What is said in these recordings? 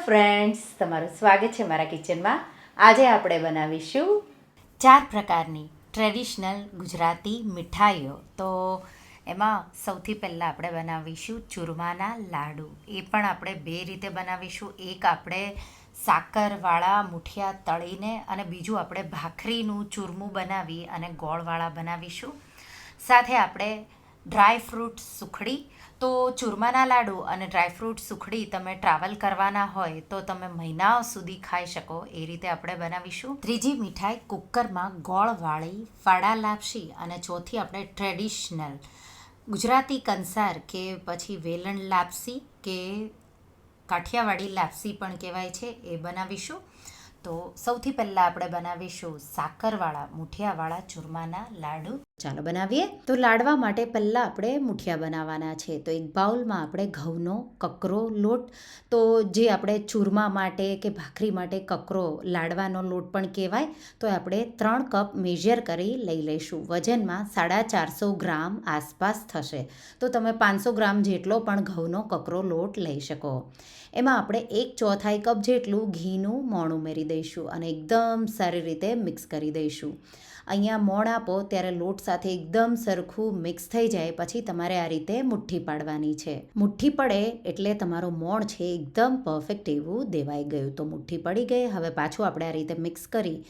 Friends, તમારું સ્વાગત છે મારા કિચનમાં. આજે આપણે બનાવીશું 4 પ્રકારની ટ્રેડિશનલ ગુજરાતી મીઠાઈઓ. તો એમાં સૌથી પહેલાં આપણે બનાવીશું ચૂરમાના લાડુ. એ પણ આપણે 2 રીતે બનાવીશું. એક આપણે સાકરવાળા મુઠિયા તળીને અને બીજું આપણે ભાખરીનું ચૂરમું બનાવી અને ગોળવાળા બનાવીશું. સાથે આપણે ડ્રાયફ્રૂટ સુખડી. તો ચૂરમાના લાડુ અને ડ્રાયફ્રૂટ સુખડી તમે ટ્રાવેલ કરવાના હોય તો તમે મહિનાઓ સુધી ખાઈ શકો એ રીતે આપણે બનાવીશું. ત્રીજી મીઠાઈ કુકરમાં ગોળવાળી ફાડા લાપસી. અને ચોથી આપણે ટ્રેડિશનલ ગુજરાતી કંસાર કે પછી વેલણ લાપસી કે કાઠિયાવાડી લાપસી પણ કહેવાય છે, એ બનાવીશું. તો સૌથી પહેલાં આપણે બનાવીશું સાકરવાળા મુઠિયાવાળા ચૂરમાના લાડુ. ચાલો બનાવીએ. તો લાડવા માટે પહેલાં આપણે મુઠિયા બનાવવાના છે. તો એક બાઉલમાં આપણે ઘઉંનો કકરો લોટ, તો જે આપણે ચૂરમા માટે કે ભાખરી માટે કકરો લાડવાનો લોટ પણ કહેવાય, તો આપણે 3 કપ મેઝર કરી લઈ લઈશું. વજનમાં 450 ગ્રામ આસપાસ થશે. તો તમે 500 ગ્રામ જેટલો પણ ઘઉંનો કકરો લોટ લઈ શકો. એમાં આપણે 1/4 કપ જેટલું ઘીનું મોણ ઉમેરી દઈશું અને એકદમ સારી રીતે મિક્સ કરી દઈશું. અહીંયા મોણ આપો ત્યારે લોટ સાથે એકદમ સરખું મિક્સ થઈ જાય પછી તમારે આ રીતે મુઠ્ઠી પાડવાની છે. મુઠ્ઠી પડે એટલે તમારો મોણ છે એકદમ પરફેક્ટ એવું દેવાઈ ગયું. તો મુઠ્ઠી પડી ગઈ. હવે પાછું આપણે આ રીતે મિક્સ કરી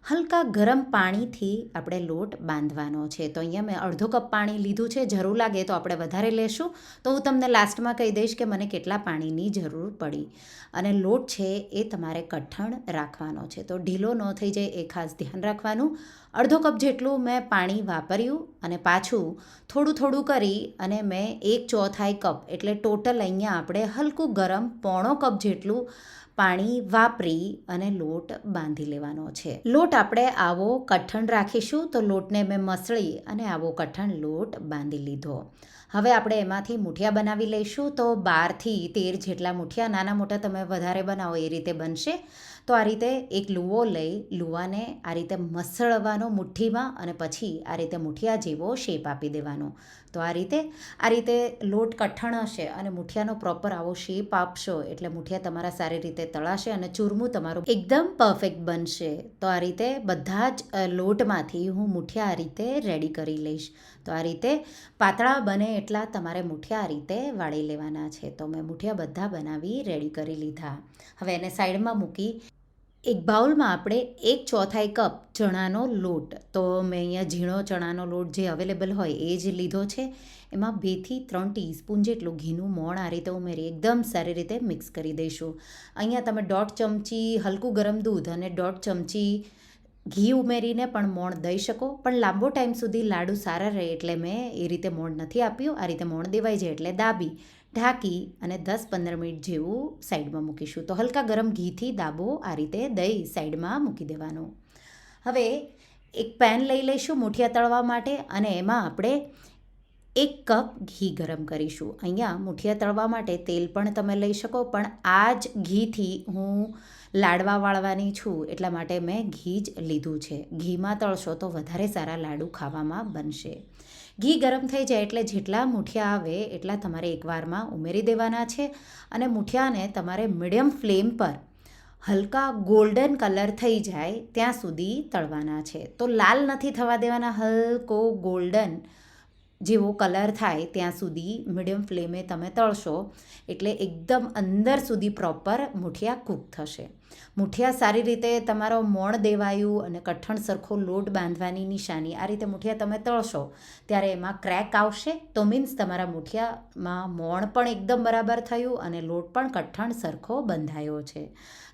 હલકા ગરમ પાણીથી આપણે લોટ બાંધવાનો છે. તો અહીંયા મેં અડધો કપ પાણી લીધું છે. જરૂર લાગે તો આપણે વધારે લેશું. તો હું તમને લાસ્ટમાં કહી દઈશ કે મને કેટલા પાણીની જરૂર પડી. અને લોટ છે એ તમારે કઠણ રાખવાનો છે, તો ઢીલો ન થઈ જાય એ ખાસ ધ્યાન રાખવાનું. અડધો કપ જેટલું મેં પાણી વાપર્યું અને પાછું થોડું થોડું કરી અને મેં 1/4 કપ એટલે ટોટલ અહીંયા આપણે હલકું ગરમ 1/4 કપ જેટલું પાણી વાપરી અને લોટ બાંધી લેવાનો છે. લોટ આપણે આવો કઠણ રાખીશું. તો લોટને મેં મસળી અને આવો કઠણ લોટ બાંધી લીધો. હવે આપણે એમાંથી મુઠિયા બનાવી લઈશું. તો 12થી 13 જેટલા મુઠિયા, નાના મોટા તમે વધારે બનાવો એ રીતે બનશે. તો આ રીતે એક લુવો લઈ લુવાને આ રીતે મસળવાનો મુઠ્ઠીમાં અને પછી આ રીતે મુઠિયા જેવો શેપ આપી દેવાનો. તો આ રીતે લોટ કઠણ હશે અને મુઠિયાનો પ્રોપર આવો શેપ આપશો એટલે મુઠિયા તમારા સારી રીતે તળાશે અને ચૂરમું તમારું એકદમ પરફેક્ટ બનશે. તો આ રીતે બધા જ લોટમાંથી હું મુઠિયા આ રીતે રેડી કરી લઈશ. તો આ રીતે પાતળા બને એટલા તમારે મુઠિયા આ રીતે વાળી લેવાના છે. તો મેં મુઠિયા બધા બનાવી રેડી કરી લીધા. હવે એને સાઈડમાં મૂકી એક બાઉલમાં આપણે 1/4 કપ ચણાનો લોટ, તો મેં અહીંયા ઝીણો ચણાનો લોટ જે અવેલેબલ હોય એ જ લીધો છે. એમાં 2થી 3 ટીસ્પૂન જેટલું ઘીનું મોણ આ રીતે ઉમેરી એકદમ સારી રીતે મિક્સ કરી દઈશું. અહીંયા તમે 1/2 ચમચી હલકું ગરમ દૂધ અને 1/2 ચમચી ઘી ઉમેરીને પણ મોણ દઈ શકો, પણ લાંબો ટાઈમ સુધી લાડુ સારા રહે એટલે મેં એ રીતે મોણ નથી આપ્યું. આ રીતે મોણ દેવાઈ જાય એટલે દાબી ઢાંકી અને 10-15 મિનિટ જેવું સાઈડમાં મૂકીશું. તો હલકા ગરમ ઘીથી દાબો આ રીતે દહીં સાઈડમાં મૂકી દેવાનું. હવે એક પેન લઈ લઈશું મુઠિયા તળવા માટે અને એમાં આપણે 1 કપ ઘી ગરમ કરીશું. અહીંયા મુઠિયા તળવા માટે તેલ પણ તમે લઈ શકો, પણ આ જ ઘીથી હું લાડવા વાળવાની છું એટલા માટે મેં ઘી જ લીધું છે. ઘીમાં તળશો તો વધારે સારા લાડુ ખાવામાં બનશે. ઘી ગરમ થઈ જાય એટલે જેટલા મુઠિયા આવે એટલા તમારે એકવારમાં ઉમેરી દેવાના છે અને મુઠિયાને તમારે મીડિયમ ફ્લેમ પર હલકા ગોલ્ડન કલર થઈ જાય ત્યાં સુધી તળવાના છે. તો લાલ નથી થવા દેવાના, હલકો ગોલ્ડન જેવો કલર થાય ત્યાં સુધી મીડિયમ ફ્લેમે તમે તળશો એટલે એકદમ અંદર સુધી પ્રોપર મુઠિયા કૂક થશે. મુઠિયા સારી રીતે તમારો મોણ દેવાયું અને કઠણ સરખો લોટ બાંધવાની નિશાની આ રીતે મુઠિયા તમે તળશો ત્યારે એમાં ક્રેક આવશે. તો મીન્સ તમારા મુઠિયામાં મોણ પણ એકદમ બરાબર થયું અને લોટ પણ કઠણ સરખો બંધાયો છે.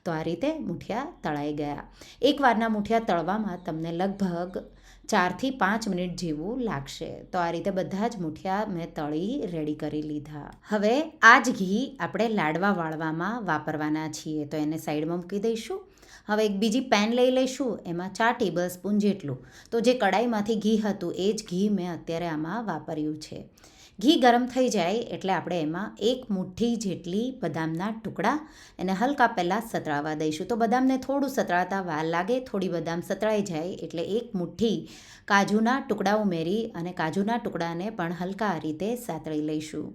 તો આ રીતે મુઠિયા તળાઈ ગયા. એકવારના મુઠિયા તળવામાં તમને લગભગ 4થી 5 મિનિટ જેવું લાગશે. તો આ રીતે બધા જ મુઠિયા મેં તળી રેડી કરી લીધા. હવે આ જ ઘી આપણે લાડવા વાળવામાં વાપરવાના છીએ, તો એને સાઈડમાં મૂકી દઈશું. હવે એક બીજી પેન લઈ લઈશું. એમાં 4 ટેબલસ્પૂન જેટલું, તો જે કડાઈમાંથી ઘી હતું એ જ ઘી મેં અત્યારે આમાં વાપર્યું છે. ઘી ગરમ થઈ જાય એટલે આપણે એમાં 1 મુઠ્ઠી જેટલી બદામના ટુકડા એને હલકા પહેલાં સતળાવા દઈશું. તો બદામને થોડું સતળાતા વાર લાગે, થોડી બદામ સતળાઈ જાય એટલે 1 મુઠ્ઠી કાજુના ટુકડા ઉમેરી અને કાજુના ટુકડાને પણ હલકા આ રીતે સાતળી લઈશું.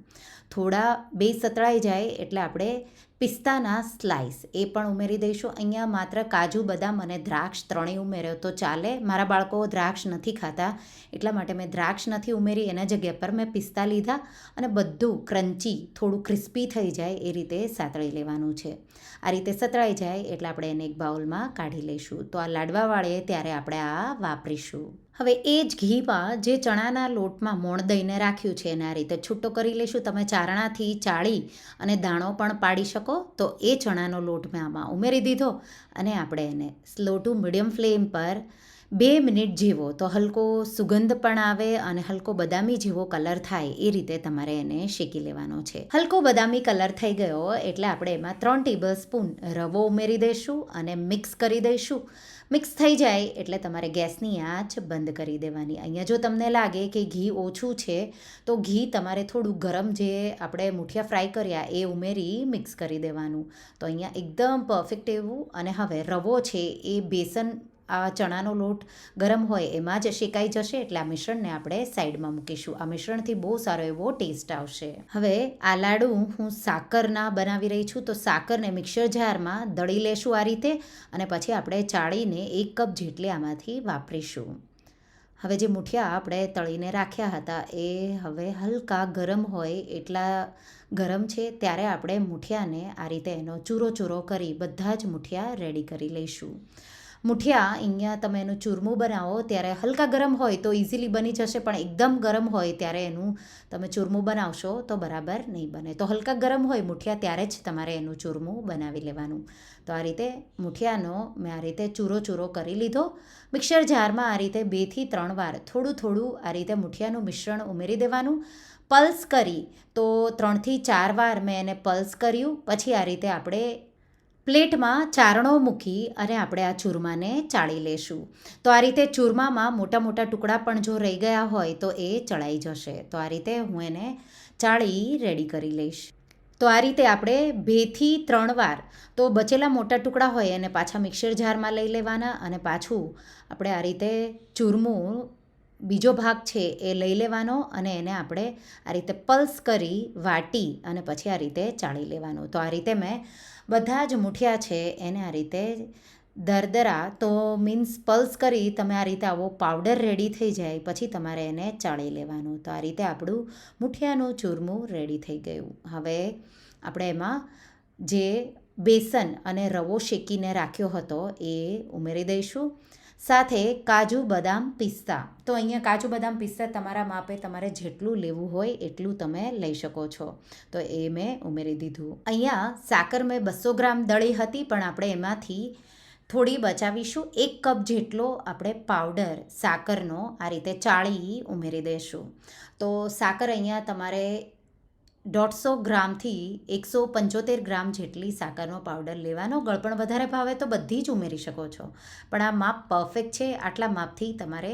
થોડા બે સતળાઈ જાય એટલે આપણે પિસ્તાના સ્લાઇસ એ પણ ઉમેરી દઈશું. અહીંયા માત્ર કાજુ, બદામ અને દ્રાક્ષ ત્રણેય ઉમેર્યો તો ચાલે. મારા બાળકો દ્રાક્ષ નથી ખાતા એટલા માટે મેં દ્રાક્ષ નથી ઉમેરી. એના જગ્યા પર મેં પિસ્તા લીધા અને બધું ક્રન્ચી, થોડું ક્રિસ્પી થઈ જાય એ રીતે સાતળી લેવાનું છે. આ રીતે સતળાઈ જાય એટલે આપણે એને એક બાઉલમાં કાઢી લઈશું. તો આ લાડવા વાળીએ ત્યારે આપણે આ વાપરીશું. હવે એ જ ઘીમાં જે ચણાના લોટમાં મોણ દઈને રાખ્યું છે એને આ રીતે છૂટો કરી લઈશું. તમે ચારણાથી ચાળી અને દાણો પણ પાડી શકો. તો એ ચણાનો લોટ મેં આમાં ઉમેરી દીધો અને આપણે એને સ્લો ટુ મીડિયમ ફ્લેમ પર 2 મિનિટ જેવો, તો હલકો સુગંધ પણ આવે અને હલકો બદામી જેવો કલર થાય એ રીતે તમારે એને શેકી લેવાનો છે. હલકો બદામી કલર થઈ ગયો એટલે આપણે એમાં 3 ટેબલ સ્પૂન રવો ઉમેરી દઈશું અને મિક્સ કરી દઈશું. મિક્સ થઈ જાય એટલે તમારે ગેસની આંચ બંધ કરી દેવાની. અહીંયા જો તમને લાગે કે ઘી ઓછું છે તો ઘી તમારે થોડું ગરમ જે આપણે મૂઠિયા ફ્રાય કર્યા એ ઉમેરી મિક્સ કરી દેવાનું. તો અહીંયા એકદમ પરફેક્ટ એવું. અને હવે રવો છે એ બેસન, આ ચણાનો લોટ ગરમ હોય એમાં જ શેકાઈ જશે એટલે આ મિશ્રણને આપણે સાઈડમાં મૂકીશું. આ મિશ્રણથી બહુ સારો એવો ટેસ્ટ આવશે. હવે આ લાડુ હું સાકરના બનાવી રહી છું. તો સાકરને મિક્સર જારમાં દળી લેશું આ રીતે અને પછી આપણે ચાળીને 1 કપ જેટલી આમાંથી વાપરીશું. હવે જે મૂઠિયા આપણે તળીને રાખ્યા હતા એ હવે હલકા ગરમ હોય એટલા ગરમ છે ત્યારે આપણે મૂઠિયાને આ રીતે એનો ચૂરો કરી બધા જ મૂઠિયા રેડી કરી લઈશું. મૂઠિયા અહીંયા તમે એનું ચૂરમું બનાવો ત્યારે હલકા ગરમ હોય તો ઇઝીલી બની જશે, પણ એકદમ ગરમ હોય ત્યારે એનું તમે ચૂરમું બનાવશો તો બરાબર નહીં બને. તો હલકા ગરમ હોય મૂઠિયા ત્યારે જ તમારે એનું ચૂરમું બનાવી લેવાનું. તો આ રીતે મૂઠિયાનો મેં આ રીતે ચૂરો કરી લીધો. મિક્સર જારમાં આ રીતે 2 થી 3 વાર થોડું આ રીતે મૂઠિયાનું મિશ્રણ ઉમેરી દેવાનું. પલ્સ કરી તો 3 થી 4 વાર મેં એને પલ્સ કર્યું. પછી આ રીતે આપણે પ્લેટમાં ચારણો મૂકી અને આપણે આ ચૂરમાને ચાળી લેશું. તો આ રીતે ચૂરમામાં મોટા ટુકડા પણ જો રહી ગયા હોય તો એ ચડાઈ જશે. તો આ રીતે હું એને ચાળી રેડી કરી લઈશ. તો આ રીતે આપણે 2 થી 3 વાર તો બચેલા મોટા ટુકડા હોય એને પાછા મિક્સર જારમાં લઈ લેવાના અને પાછું આપણે આ રીતે ચૂરમું બીજો ભાગ છે એ લઈ લેવાનો અને એને આપણે આ રીતે પલ્સ કરી વાટી અને પછી આ રીતે ચાળી લેવાનું. તો આ રીતે મેં બધા જ મૂઠિયા છે એને આ રીતે દરદરા, તો મીન્સ પલ્સ કરી તમે આ રીતે આવો પાવડર રેડી થઈ જાય પછી તમારે એને ચાળી લેવાનું. તો આ રીતે આપણું મૂઠિયાનું ચૂરમું રેડી થઈ ગયું. હવે આપણે એમાં જે બેસન અને રવો શેકીને રાખ્યો હતો એ ઉમેરી દઈશું. સાથે કાજુ, બદામ, પિસ્તા. તો અહીંયા કાજુ, બદામ, પિસ્તા તમારા માપે તમારે જેટલું લેવું હોય એટલું તમે લઈ શકો છો. તો એ મેં ઉમેરી દીધું. અહીંયા સાકર મેં 200 ગ્રામ દળી હતી પણ આપણે એમાંથી થોડી બચાવીશું. 1 કપ જેટલો આપણે પાવડર સાકરનો આ રીતે ચાળી ઉમેરી દઈશું. તો સાકર અહીંયા તમારે 150 ગ્રામથી 175 ગ્રામ જેટલી સાકરનો પાવડર લેવાનો. ગળપણ વધારે ભાવે તો બધી જ ઉમેરી શકો છો, પણ આ માપ પરફેક્ટ છે. આટલા માપથી તમારે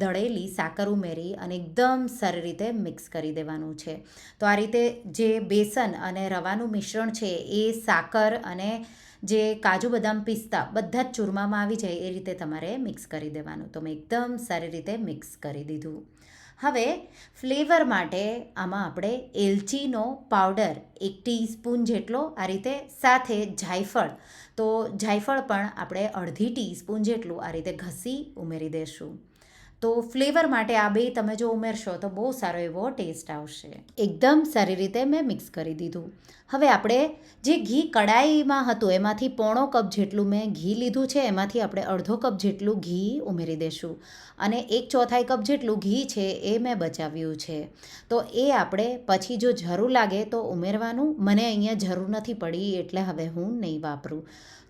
દળેલી સાકર ઉમેરી અને એકદમ સારી રીતે મિક્સ કરી દેવાનું છે. તો આ રીતે જે બેસન અને રવાનું મિશ્રણ છે એ સાકર અને જે કાજુ, બદામ, પિસ્તા બધા જ ચૂરમામાં આવી જાય એ રીતે તમારે મિક્સ કરી દેવાનું. તો મેં એકદમ સારી રીતે મિક્સ કરી દીધું. હવે ફ્લેવર માટે આમાં આપણે એલચીનો પાવડર 1 ટીસ્પૂન જેટલો આ રીતે, સાથે જાયફળ, તો જાયફળ પણ આપણે અડધી ટીસ્પૂન જેટલું આ રીતે ઘસી ઉમેરી દઈશું. તો ફ્લેવર માટે આ બે તમે જો ઉમેરશો તો બહુ સારો એવો ટેસ્ટ આવશે. એકદમ સારી રીતે મેં મિક્સ કરી દીધું. હવે આપણે જે ઘી કડાઈમાં હતું એમાંથી 1/4 કપ જેટલું મેં ઘી લીધું છે, એમાંથી આપણે અડધો કપ જેટલું ઘી ઉમેરી દઈશું અને 1/4 કપ જેટલું ઘી છે એ મેં બચાવ્યું છે. તો એ આપણે પછી જો જરૂર લાગે તો ઉમેરવાનું. મને અહીંયા જરૂર નથી પડી એટલે હવે હું નહીં વાપરું.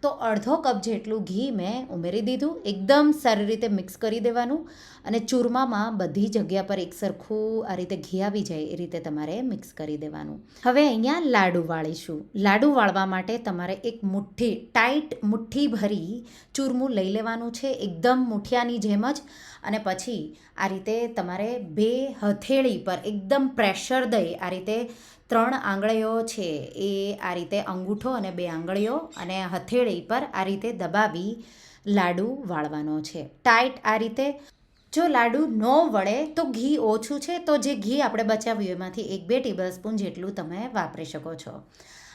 તો અડધો કપ જેટલું ઘી મેં ઉમેરી દીધું. એકદમ સારી રીતે મિક્સ કરી દેવાનું અને ચૂરમામાં બધી જગ્યા પર એકસરખું આ રીતે ઘી આવી જાય એ રીતે તમારે મિક્સ કરી દેવાનું. હવે અહીંયા લાડુ વાળીશું. લાડુ વાળવા માટે તમારે એક મુઠ્ઠી, ટાઈટ મુઠ્ઠી ભરી ચૂરમું લઈ લેવાનું છે, એકદમ મૂઠિયાની જેમ જ. અને પછી આ રીતે તમારે 2 હથેળી પર એકદમ પ્રેશર દઈ આ રીતે 3 આંગળીઓ છે એ આ રીતે અંગૂઠો અને 2 આંગળીઓ અને હથેળી પર આ રીતે દબાવી લાડુ વાળવાનો છે ટાઈટ આ રીતે. જો લાડુ ન વળે તો ઘી ઓછું છે તો જે ઘી આપણે બચાવ્યું એમાંથી 1-2 ટેબલ સ્પૂન જેટલું તમે વાપરી શકો છો.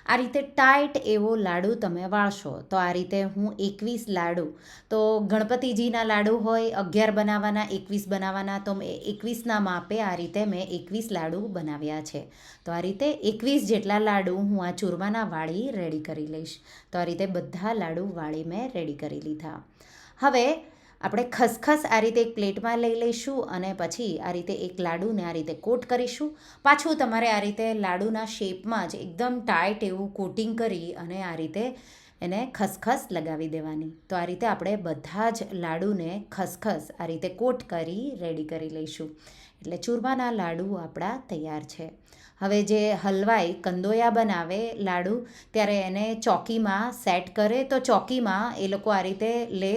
આ રીતે ટાઈટ એવો લાડુ તમે વાળશો. તો આ રીતે હું 21 લાડુ, તો ગણપતિજીના લાડુ હોય 11 બનાવવાના 21 બનાવવાના, તો મેં 21ના માપે આ રીતે મેં 21 લાડુ બનાવ્યા છે. તો આ રીતે 21 જેટલા લાડુ હું આ ચૂરમાના વાળી રેડી કરી લઈશ. તો આ રીતે બધા લાડુ વાળી મેં રેડી કરી લીધા. હવે આપણે ખસખસ આ રીતે એક પ્લેટમાં લઈ લઈશું અને પછી આ રીતે એક લાડુને આ રીતે કોટ કરીશું. પાછું તમારે આ રીતે લાડુના શેપમાં જ એકદમ ટાઈટ એવું કોટિંગ કરી અને આ રીતે એને ખસખસ લગાવી દેવાની. તો આ રીતે આપણે બધા જ લાડુને ખસખસ આ રીતે કોટ કરી રેડી કરી લઈશું. એટલે ચૂરમાના લાડુ આપણા તૈયાર છે. હવે જે હલવાઈ કંદોયા બનાવે લાડુ, ત્યારે એને ચોકીમાં સેટ કરે, તો ચોકીમાં એ લોકો આ રીતે લે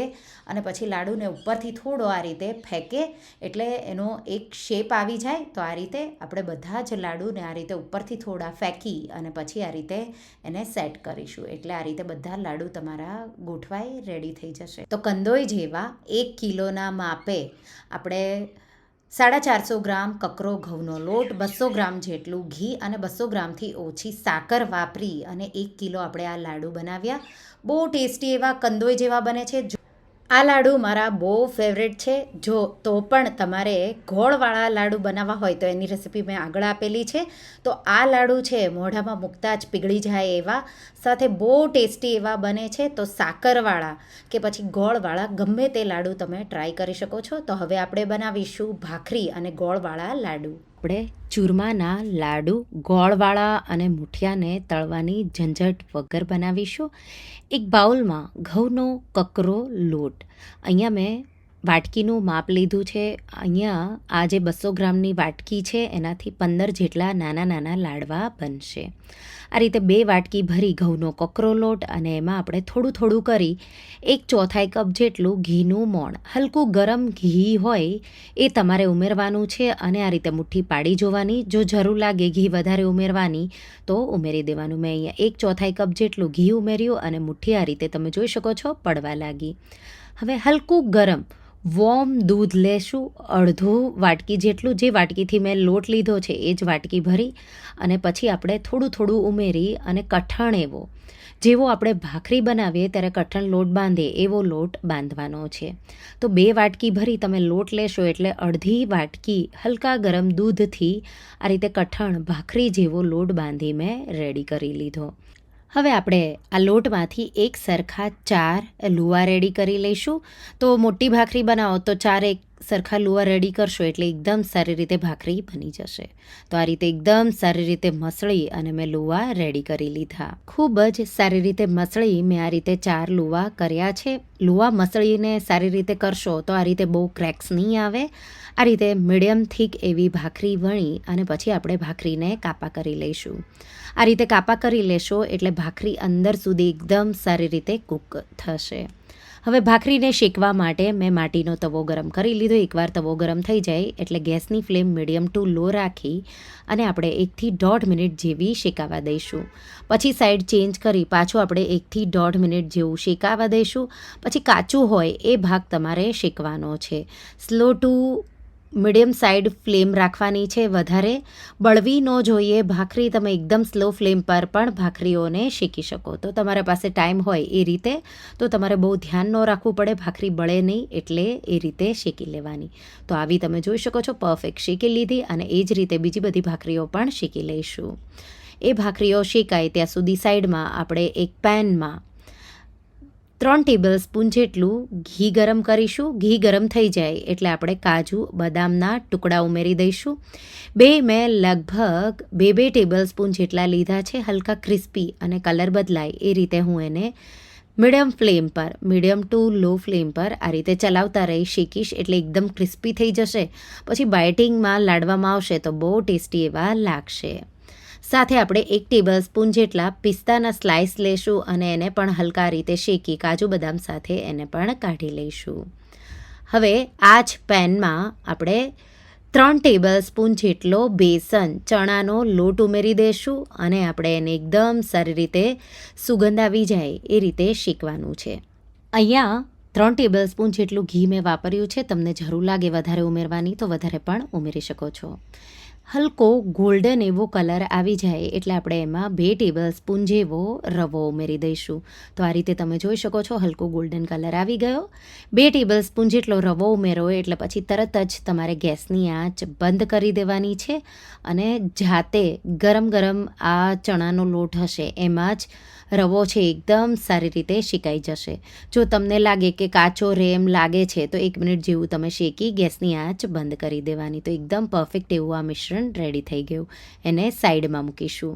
અને પછી લાડુને ઉપરથી થોડો આ રીતે ફેંકે એટલે એનો એક શેપ આવી જાય. તો આ રીતે આપણે બધા જ લાડુને આ રીતે ઉપરથી થોડા ફેંકી અને પછી આ રીતે એને સેટ કરીશું. એટલે આ રીતે બધા લાડુ તમારા ગોઠવાઈ રેડી થઈ જશે. તો કંદોઈ જેવા 1 કિલોના માપે આપણે 450 ગ્રામ કકરો ઘઉંનો લોટ, 200 ગ્રામ જેટલું ઘી અને 200 ગ્રામથી ઓછી સાકર વાપરી અને 1 કિલો આપણે આ લાડુ બનાવ્યા. બહુ ટેસ્ટી એવા કંદોઈ જેવા બને છે. આ લાડુ મારા બહુ ફેવરેટ છે. જો તો પણ તમારે ગોળવાળા લાડુ બનાવવા હોય તો એની રેસીપી મેં આગળ આપેલી છે. તો આ લાડુ છે મોઢામાં મૂકતા જ પીગળી જાય એવા, સાથે બહુ ટેસ્ટી એવા બને છે. તો સાકરવાળા કે પછી ગોળવાળા ગમે તે લાડુ તમે ટ્રાય કરી શકો છો. તો હવે આપણે બનાવીશું ભાખરી અને ગોળવાળા લાડુ. આપણે ચૂરમાના લાડુ ગોળવાળા અને મુઠિયાને તળવાની ઝંઝટ વગર બનાવીશું. એક બાઉલમાં ઘઉંનો કકરો લોટ, અહીંયા મેં વાટકીનું માપ લીધું છે. અહીંયા આ જે 200 ગ્રામની વાટકી છે એનાથી 15 જેટલા નાના નાના લાડવા બનશે. આ રીતે 2 વાટકી ભરી ઘઉંનો કકરો લોટ અને એમાં આપણે થોડું થોડું કરી 1/4 કપ જેટલું ઘીનું મોણ, હલકું ગરમ ઘી હોય એ તમારે ઉમેરવાનું છે અને આ રીતે મુઠ્ઠી પાડી જોવાની. જો જરૂર લાગે ઘી વધારે ઉમેરવાની તો ઉમેરી દેવાનું. મેં અહીંયા 1/4 કપ જેટલું ઘી ઉમેર્યું અને મુઠ્ઠી આ રીતે તમે જોઈ શકો છો પડવા લાગી. હવે હલકું ગરમ વોર્મ દૂધ લેશું, અડધું વાટકી જેટલું. જે વાટકીથી મેં લોટ લીધો છે એ જ વાટકી ભરી અને પછી આપણે થોડું થોડું ઉમેરી અને કઠણ એવો, જેવો આપણે ભાખરી બનાવીએ ત્યારે કઠણ લોટ બાંધે એવો લોટ બાંધવાનો છે. તો 2 વાટકી ભરી તમે લોટ લેશો એટલે અડધી વાટકી હલકા ગરમ દૂધથી આ રીતે કઠણ ભાખરી જેવો લોટ બાંધી મેં રેડી કરી લીધો. હવે આપણે આ લોટમાંથી એક સરખા 4 લુવા રેડી કરી લઈશું. તો મોટી ભાખરી બનાવો તો 4 એક સરખા લુવા રેડી કરશો એટલે એકદમ સારી રીતે ભાખરી બની જશે. તો આ રીતે એકદમ સારી રીતે મસળી અને મેં લુવા રેડી કરી લીધા. ખૂબ જ સારી રીતે મસળી મેં આ રીતે 4 લુવા કર્યા છે. લુવા મસળીને સારી રીતે કરશો તો આ રીતે બહુ ક્રેક્સ નહીં આવે. આ રીતે મીડિયમ થીક એવી ભાખરી વણી અને પછી આપણે ભાખરીને કાપા કરી લઈશું. આ રીતે કાપા કરી લેશો એટલે ભાખરી અંદર સુધી એકદમ સારી રીતે કૂક થશે. હવે ભાખરીને શેકવા માટે મેં માટીનો તવો ગરમ કરી લીધો. એકવાર તવો ગરમ થઈ જાય એટલે ગેસની ફ્લેમ મીડિયમ ટુ લો રાખી અને આપણે 1 થી 1.5 મિનિટ જેવી શેકાવા દઈશું. પછી સાઈડ ચેન્જ કરી પાછું આપણે 1 થી 1.5 મિનિટ જેવું શેકાવા દઈશું. પછી કાચું હોય એ ભાગ તમારે શેકવાનો છે. Slow to medium side flame રાખવાની છે. વધારે બળવી ન જોઈએ ભાખરી. તમે એકદમ સ્લો ફ્લેમ પર પણ ભાખરીઓને શેકી શકો. તો તમારા પાસે ટાઈમ હોય એ રીતે, તો તમારે બહુ ધ્યાન ન રાખવું પડે, ભાખરી બળે નહીં એટલે એ રીતે શેકી લેવાની. તો આવી તમે જોઈ શકો છો પરફેક્ટ શેકી લીધી અને એ જ રીતે બીજી બધી ભાખરીઓ પણ શેકી લઈશું. એ ભાખરીઓ શેકાય ત્યાં સુધી સાઈડમાં આપણે એક પેનમાં 3 ટેબલ સ્પૂન જેટલું ઘી ગરમ કરીશું. ઘી ગરમ થઈ જાય એટલે આપણે કાજુ બદામના ટુકડા ઉમેરી દઈશું. મેં લગભગ 2 ટેબલ સ્પૂન જેટલા લીધા છે. હલકા ક્રિસ્પી અને કલર બદલાય એ રીતે હું એને મીડિયમ ફ્લેમ પર, મીડિયમ ટુ લો ફ્લેમ પર આ રીતે ચલાવતા રહી શેકીશ એટલે એકદમ ક્રિસ્પી થઈ જશે. પછી બાઇટિંગમાં લાડવામાં આવશે તો બહુ ટેસ્ટી એવા લાગશે. સાથે આપણે 1 ટેબલ સ્પૂન જેટલા પિસ્તાના સ્લાઇસ લેશું અને એને પણ હલકા રીતે શેકી કાજુ બદામ સાથે એને પણ કાઢી લઈશું. હવે આ જ પેનમાં આપણે 3 ટેબલ સ્પૂન જેટલો બેસન ચણાનો લોટ ઉમેરી દઈશું અને આપણે એને એકદમ સારી રીતે સુગંધ આવી જાય એ રીતે શેકવાનું છે. અહીંયા 3 ટેબલ સ્પૂન જેટલું ઘી મેં વાપર્યું છે. તમને જરૂર લાગે વધારે ઉમેરવાની તો વધારે પણ ઉમેરી શકો છો. હલકો ગોલ્ડન એવો કલર આવી જાય એટલે આપણે એમાં 2 ટેબલ સ્પૂન જેવો રવો ઉમેરી દઈશું. તો આ રીતે તમે જોઈ શકો છો હલકો ગોલ્ડન કલર આવી ગયો. 2 ટેબલ સ્પૂન જેટલો રવો ઉમેરો એટલે પછી તરત જ તમારે ગેસની આંચ બંધ કરી દેવાની છે અને જાતે ગરમ ગરમ આ ચણાનો લોટ હશે એમાં જ રવો છે એકદમ સારી રીતે શેકાઈ જશે. જો તમને લાગે કે કાચો રેમ લાગે છે તો 1 મિનિટ જેવું તમે શેકી ગેસની આંચ બંધ કરી દેવાની. તો એકદમ પરફેક્ટ એવું આ મિશ્રણ રેડી થઈ ગયું. એને સાઈડમાં મૂકીશું.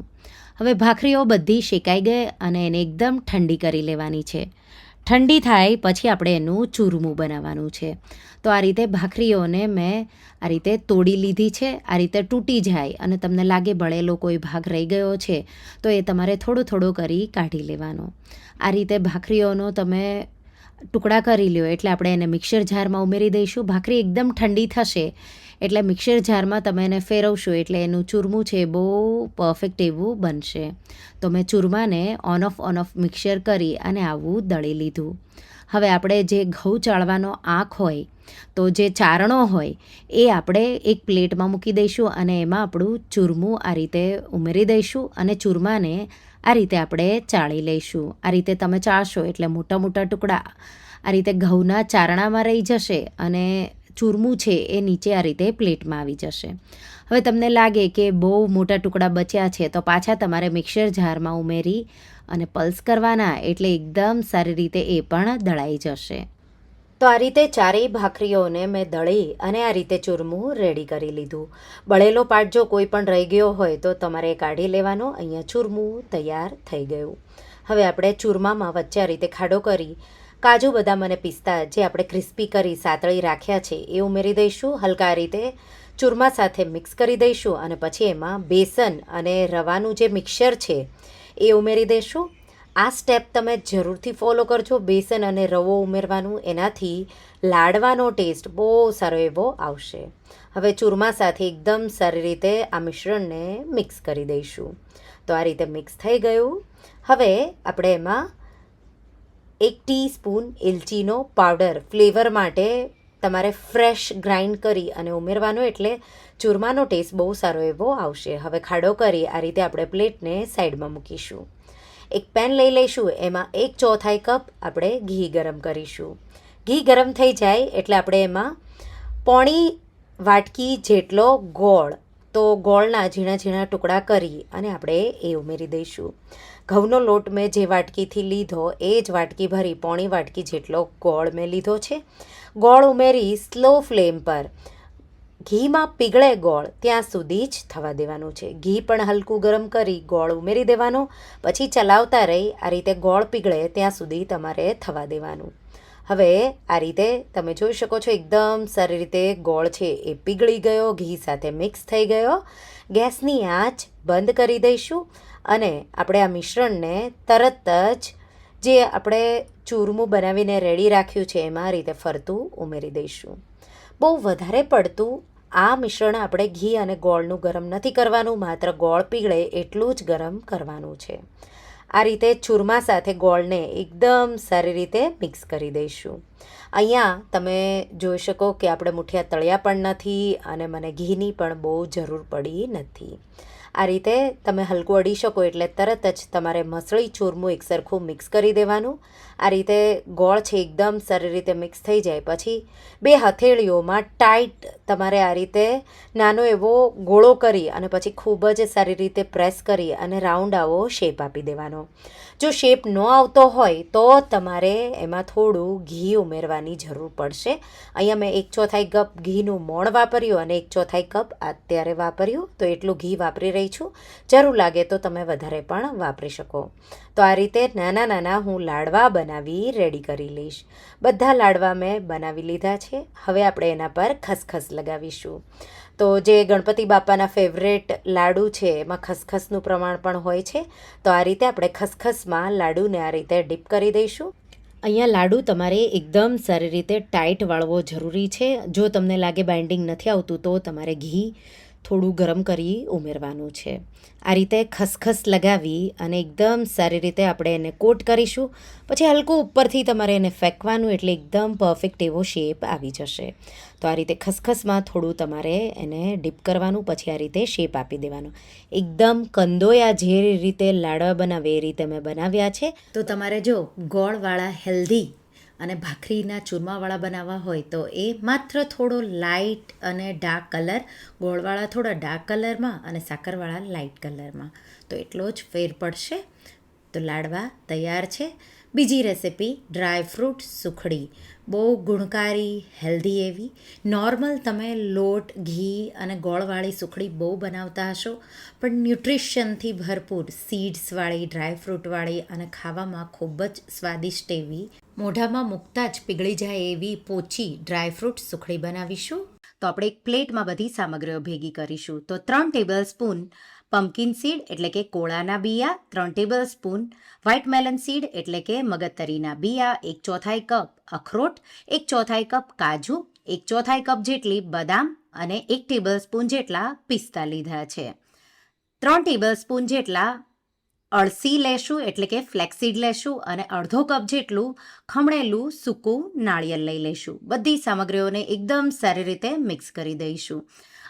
હવે ભાખરીઓ બધી શેકાઈ ગઈ અને એને એકદમ ઠંડી કરી લેવાની છે. ઠંડી થાય પછી આપણે એનું ચૂરમું બનાવવાનું છે. તો આ રીતે ભાખરીઓને મેં આ રીતે તોડી લીધી છે. આ રીતે તૂટી જાય અને તમને લાગે બળેલો કોઈ ભાગ રહી ગયો છે તો એ તમારે થોડો થોડો કરી કાઢી લેવાનો. આ રીતે ભાખરીઓનો તમે ટુકડા કરી લ્યો એટલે આપણે એને મિક્સર જારમાં ઉમેરી દઈશું. ભાખરી એકદમ ઠંડી થશે એટલે મિક્સર જારમાં તમે એને ફેરવશો એટલે એનું ચૂરમું છે બહુ પરફેક્ટ એવું બનશે. તો મેં ચૂરમાને ઓન ઓફ મિક્સર કરી અને આવું દળી લીધું. હવે આપણે જે ઘઉં ચાળવાનો આંખ હોય તો જે ચારણો હોય એ આપણે એક પ્લેટમાં મૂકી દઈશું અને એમાં આપણું ચૂરમું આ રીતે ઉમેરી દઈશું અને ચૂરમાને આ રીતે આપણે ચાળી લઈશું. આ રીતે તમે ચાળશો એટલે મોટા મોટા ટુકડા આ રીતે ઘઉંના ચારણામાં રહી જશે અને ચૂરમું છે એ નીચે આ રીતે પ્લેટમાં આવી જશે. હવે તમને લાગે કે બહુ મોટા ટુકડા બચ્યા છે તો પાછા તમારે મિક્સર જારમાં ઉમેરી અને પલ્સ કરવાના એટલે એકદમ સારી રીતે એ પણ દળાઈ જશે. તો આ રીતે ચારેય ભાખરીઓને મેં દળી અને આ રીતે ચૂરમું રેડી કરી લીધું. બળેલો પાર્ટ જો કોઈ પણ રહી ગયો હોય તો તમારે કાઢી લેવાનો. અહીંયા ચૂરમું તૈયાર થઈ ગયું. હવે આપણે ચૂરમામાં વચ્ચે આ રીતે ખાડો કરી કાજુ બદામ અને પિસ્તા જે આપણે ક્રિસ્પી કરી સાતળી રાખ્યા છે એ ઉમેરી દઈશું. હલકા રીતે ચૂરમા સાથે મિક્સ કરી દઈશું અને પછી એમાં બેસન અને રવાનું જે મિક્સર છે એ ઉમેરી દઈશું. આ સ્ટેપ તમે જરૂરથી ફોલો કરજો. બેસન અને રવો ઉમેરવાનું, એનાથી લાડવાનો ટેસ્ટ બહુ સારો એવો આવશે. હવે ચૂરમા સાથે એકદમ સારી રીતે આ મિશ્રણને મિક્સ કરી દઈશું. તો આ રીતે મિક્સ થઈ ગયું. હવે આપણે એમાં 1 ટીસ્પૂન એલચીનો પાવડર ફ્લેવર માટે તમારે ફ્રેશ ગ્રાઇન્ડ કરી અને ઉમેરવાનો એટલે ચૂરમાનો ટેસ્ટ બહુ સારો એવો આવશે. હવે ખાડો કરી આ રીતે આપણે પ્લેટને સાઈડમાં મૂકીશું. એક પેન લઈ લઈશું. એમાં 1/4 કપ આપણે ઘી ગરમ કરીશું. ઘી ગરમ થઈ જાય એટલે આપણે એમાં 1/4 વાટકી જેટલો ગોળ, તો ગોળના ઝીણા ઝીણા ટુકડા કરી અને આપણે એ ઉમેરી દઈશું. ઘઉંનો લોટ મેં જે વાટકીથી લીધો એ જ વાટકી ભરી 1/4 વાટકી જેટલો ગોળ મેં લીધો છે. ગોળ ઉમેરી સ્લો ફ્લેમ પર ઘીમાં પીગળે ગોળ ત્યાં સુધી જ થવા દેવાનું છે. ઘી પણ હલકું ગરમ કરી ગોળ ઉમેરી દેવાનો. પછી ચલાવતા રહી આ રીતે ગોળ પીગળે ત્યાં સુધી તમારે થવા દેવાનું. હવે આ રીતે તમે જોઈ શકો છો એકદમ સારી રીતે ગોળ છે એ પીગળી ગયો, ઘી સાથે મિક્સ થઈ ગયો. ગેસની આંચ બંધ કરી દઈશું અને આપણે આ મિશ્રણને તરત જ જે આપણે ચૂરમું બનાવીને રેડી રાખ્યું છે એમાં આ રીતે ફરતું ઉમેરી દઈશું. બહુ વધારે પડતું આ મિશ્રણ આપણે ઘી અને ગોળનું ગરમ નથી કરવાનું, માત્ર ગોળ પીગળે એટલું જ ગરમ કરવાનું છે. આ રીતે ચૂરમા સાથે ગોળને એકદમ સારી રીતે મિક્સ કરી દઈશું. અહીંયા તમે જોઈ શકો કે આપણે મુઠિયા તળ્યા પણ નથી અને મને ઘીની પણ બહુ જરૂર પડી નથી. આ રીતે તમે હલકું અડી શકો એટલે તરત જ તમારે મસળી ચૂરમું એકસરખું મિક્સ કરી દેવાનું. આ રીતે ગોળ છે એકદમ સારી રીતે મિક્સ થઈ જાય પછી 2 હથેળીઓમાં ટાઈટ તમારે આ રીતે નાનો એવો ગોળો કરી અને પછી ખૂબ જ સારી રીતે પ્રેસ કરી અને રાઉન્ડ આવો શેપ આપી દેવાનો. જો શેપ ન આવતો હોય તો તમારે એમાં થોડું ઘી ઉમેરવાની જરૂર પડશે. અહીંયા મેં 1/4 કપ ઘીનું મોણ વાપર્યું અને 1/4 કપ અત્યારે વાપર્યું, તો એટલું ઘી વાપરી રહી છું. જરૂર લાગે તો તમે વધારે પણ વાપરી શકો. તો આ રીતે નાના નાના હું લાડવા બનાવી રેડી કરી લઈશ. બધા લાડવા મેં બનાવી લીધા છે. હવે આપણે એના પર ખસખસ લગાવીશું. તો જે ગણપતિ બાપાના ફેવરેટ લાડુ છે એમાં ખસખસનું પ્રમાણ પણ હોય છે. તો આ રીતે આપણે ખસખસમાં લાડુને આ રીતે ડીપ કરી દઈશું. અહીંયા લાડુ તમારે એકદમ સારી રીતે ટાઈટ વાળવો જરૂરી છે. જો તમને લાગે બાઇન્ડિંગ નથી આવતું તો તમારે ઘી થોડું ગરમ કરી ઉમેરવાનું છે. આ રીતે ખસખસ લગાવી અને એકદમ સારી રીતે આપણે એને કોટ કરીશું. પછી હલકું ઉપરથી તમારે એને ફેંકવાનું એટલે એકદમ પરફેક્ટ એવો શેપ આવી જશે. તો આ રીતે ખસખસમાં થોડું તમારે એને ડીપ કરવાનું, પછી આ રીતે શેપ આપી દેવાનો. એકદમ કંદોયા જે રીતે લાડવા બનાવે એ રીતે મેં બનાવ્યા છે. તો તમારે જો ગોળવાળા હેલ્ધી અને ભાખરીના ચૂરમાવાળા બનાવવા હોય તો એ માત્ર થોડો લાઇટ અને ડાર્ક કલર, ગોળવાળા થોડા ડાર્ક કલરમાં અને સાકરવાળા લાઇટ કલરમાં, તો એટલો જ ફેર પડશે. તો લાડવા તૈયાર છે. બીજી રેસિપી ડ્રાયફ્રૂટ સુખડી, બહુ ગુણકારી, હેલ્ધી એવી. નોર્મલ તમે લોટ, ઘી અને ગોળવાળી સુખડી બહુ બનાવતા હશો, પણ ન્યુટ્રિશનથી ભરપૂર સીડ્સવાળી, ડ્રાયફ્રૂટવાળી અને ખાવામાં ખૂબ જ સ્વાદિષ્ટ એવી, મોઢામાં મૂકતા જ પીગળી જાય એવી પોચી ડ્રાયફ્રૂટ સુખડી બનાવીશું. તો આપણે એક પ્લેટમાં બધી સામગ્રીઓ ભેગી કરીશું. તો 3 ટેબલ સ્પૂન પમ્પકિન સીડ એટલે કે કોળાના બિયા, 3 table spoon white melon seed એટલે કે મગજતરીના બિયા, 1/4 કપ અખરોટ, 1/4 કપ કાજુ, 1/4 કપ જેટલી બદામ અને 1 ટેબલ સ્પૂન જેટલા પિસ્તા લીધા છે. 3 ટેબલ સ્પૂન જેટલા અળસી લેશું એટલે કે ફ્લેક્સીડ લેશું અને અડધો કપ જેટલું ખમણેલું સૂકું નાળિયેર લઈ લઈશું. બધી સામગ્રીઓને એકદમ સારી રીતે મિક્સ કરી દઈશું.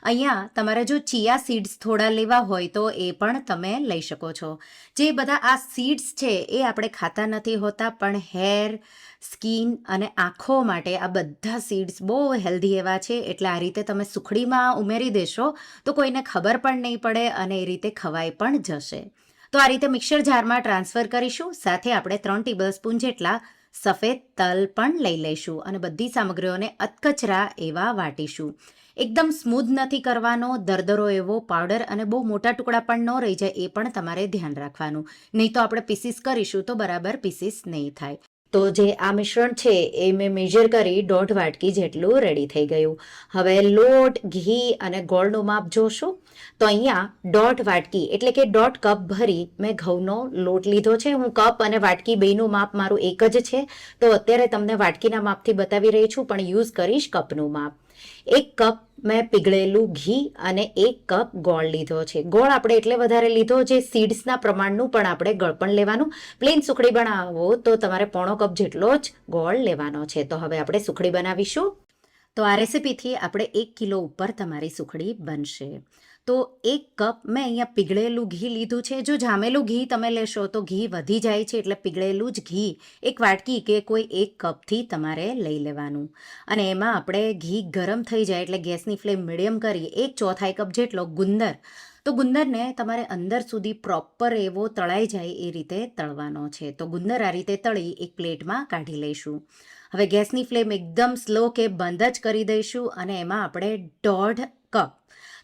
અહીંયા તમારે જો ચિયા સીડ્સ થોડા લેવા હોય તો એ પણ તમે લઈ શકો છો. જે બધા આ સીડ્સ છે એ આપણે ખાતા નથી હોતા, પણ હેર, સ્કિન અને આંખો માટે આ બધા સીડ્સ બહુ હેલ્ધી એવા છે. એટલે આ રીતે તમે સુખડીમાં ઉમેરી દેશો તો કોઈને ખબર પણ નહીં પડે અને એ રીતે ખવાઈ પણ જશે. તો આ રીતે મિક્સર જારમાં ટ્રાન્સફર કરીશું. સાથે આપણે 3 ટેબલ સ્પૂન જેટલા સફેદ તલ પણ લઈ લઈશું અને બધી સામગ્રીઓને અધકચરા એવા વાટીશું. એકદમ સ્મૂધ નથી કરવાનો, દરદરો એવો પાવડર અને બહુ મોટા ટુકડા પણ ન રહી જાય એ પણ તમારે ધ્યાન રાખવાનું. નહીં તો આપણે પીસીસ કરીશું તો બરાબર પીસીસ નહીં થાય. તો જે આ મિશ્રણ છે એ મેં મેજર કરી 1.5 વાટકી જેટલું રેડી થઈ ગયું. હવે લોટ, ઘી અને ગોળનું માપ જોશું. તો અહીંયા 1.5 વાટકી એટલે કે 1.5 કપ ભરી મેં ઘઉંનો લોટ લીધો છે. હું કપ અને વાટકી બેયનું માપ મારું એક જ છે, તો અત્યારે તમને વાટકીના માપથી બતાવી રહી છું, પણ યુઝ કરીશ કપનું માપ. 1 કપ મેં પીગળેલું ઘી અને 1 કપ ગોળ લીધો છે. ગોળ આપણે એટલે વધારે લીધો જે સીડ્સના પ્રમાણનું પણ આપણે ગળપણ લેવાનું. પ્લેન સુખડી બનાવો તો તમારે 1/4 કપ જેટલો જ ગોળ લેવાનો છે. તો હવે આપણે સુખડી બનાવીશું. તો આ રેસિપીથી આપણે 1 કિલો ઉપર તમારી સુખડી બનશે. તો 1 કપ મેં અહીંયા પીગળેલું ઘી લીધું છે. જો જામેલું ઘી તમે લેશો તો ઘી વધી જાય છે, એટલે પીગળેલું જ ઘી 1 વાટકી કે કોઈ 1 કપથી તમારે લઈ લેવાનું. અને એમાં આપણે ઘી ગરમ થઈ જાય એટલે ગેસની ફ્લેમ મીડિયમ કરી 1/4 કપ જેટલો ગુંદર, તો ગુંદરને તમારે અંદર સુધી પ્રોપર એવો તળાઈ જાય એ રીતે તળવાનો છે. તો ગુંદર આ રીતે તળી એક પ્લેટમાં કાઢી લઈશું. હવે ગેસની ફ્લેમ એકદમ સ્લો કે બંધ જ કરી દઈશું અને એમાં આપણે 1.5 કપ,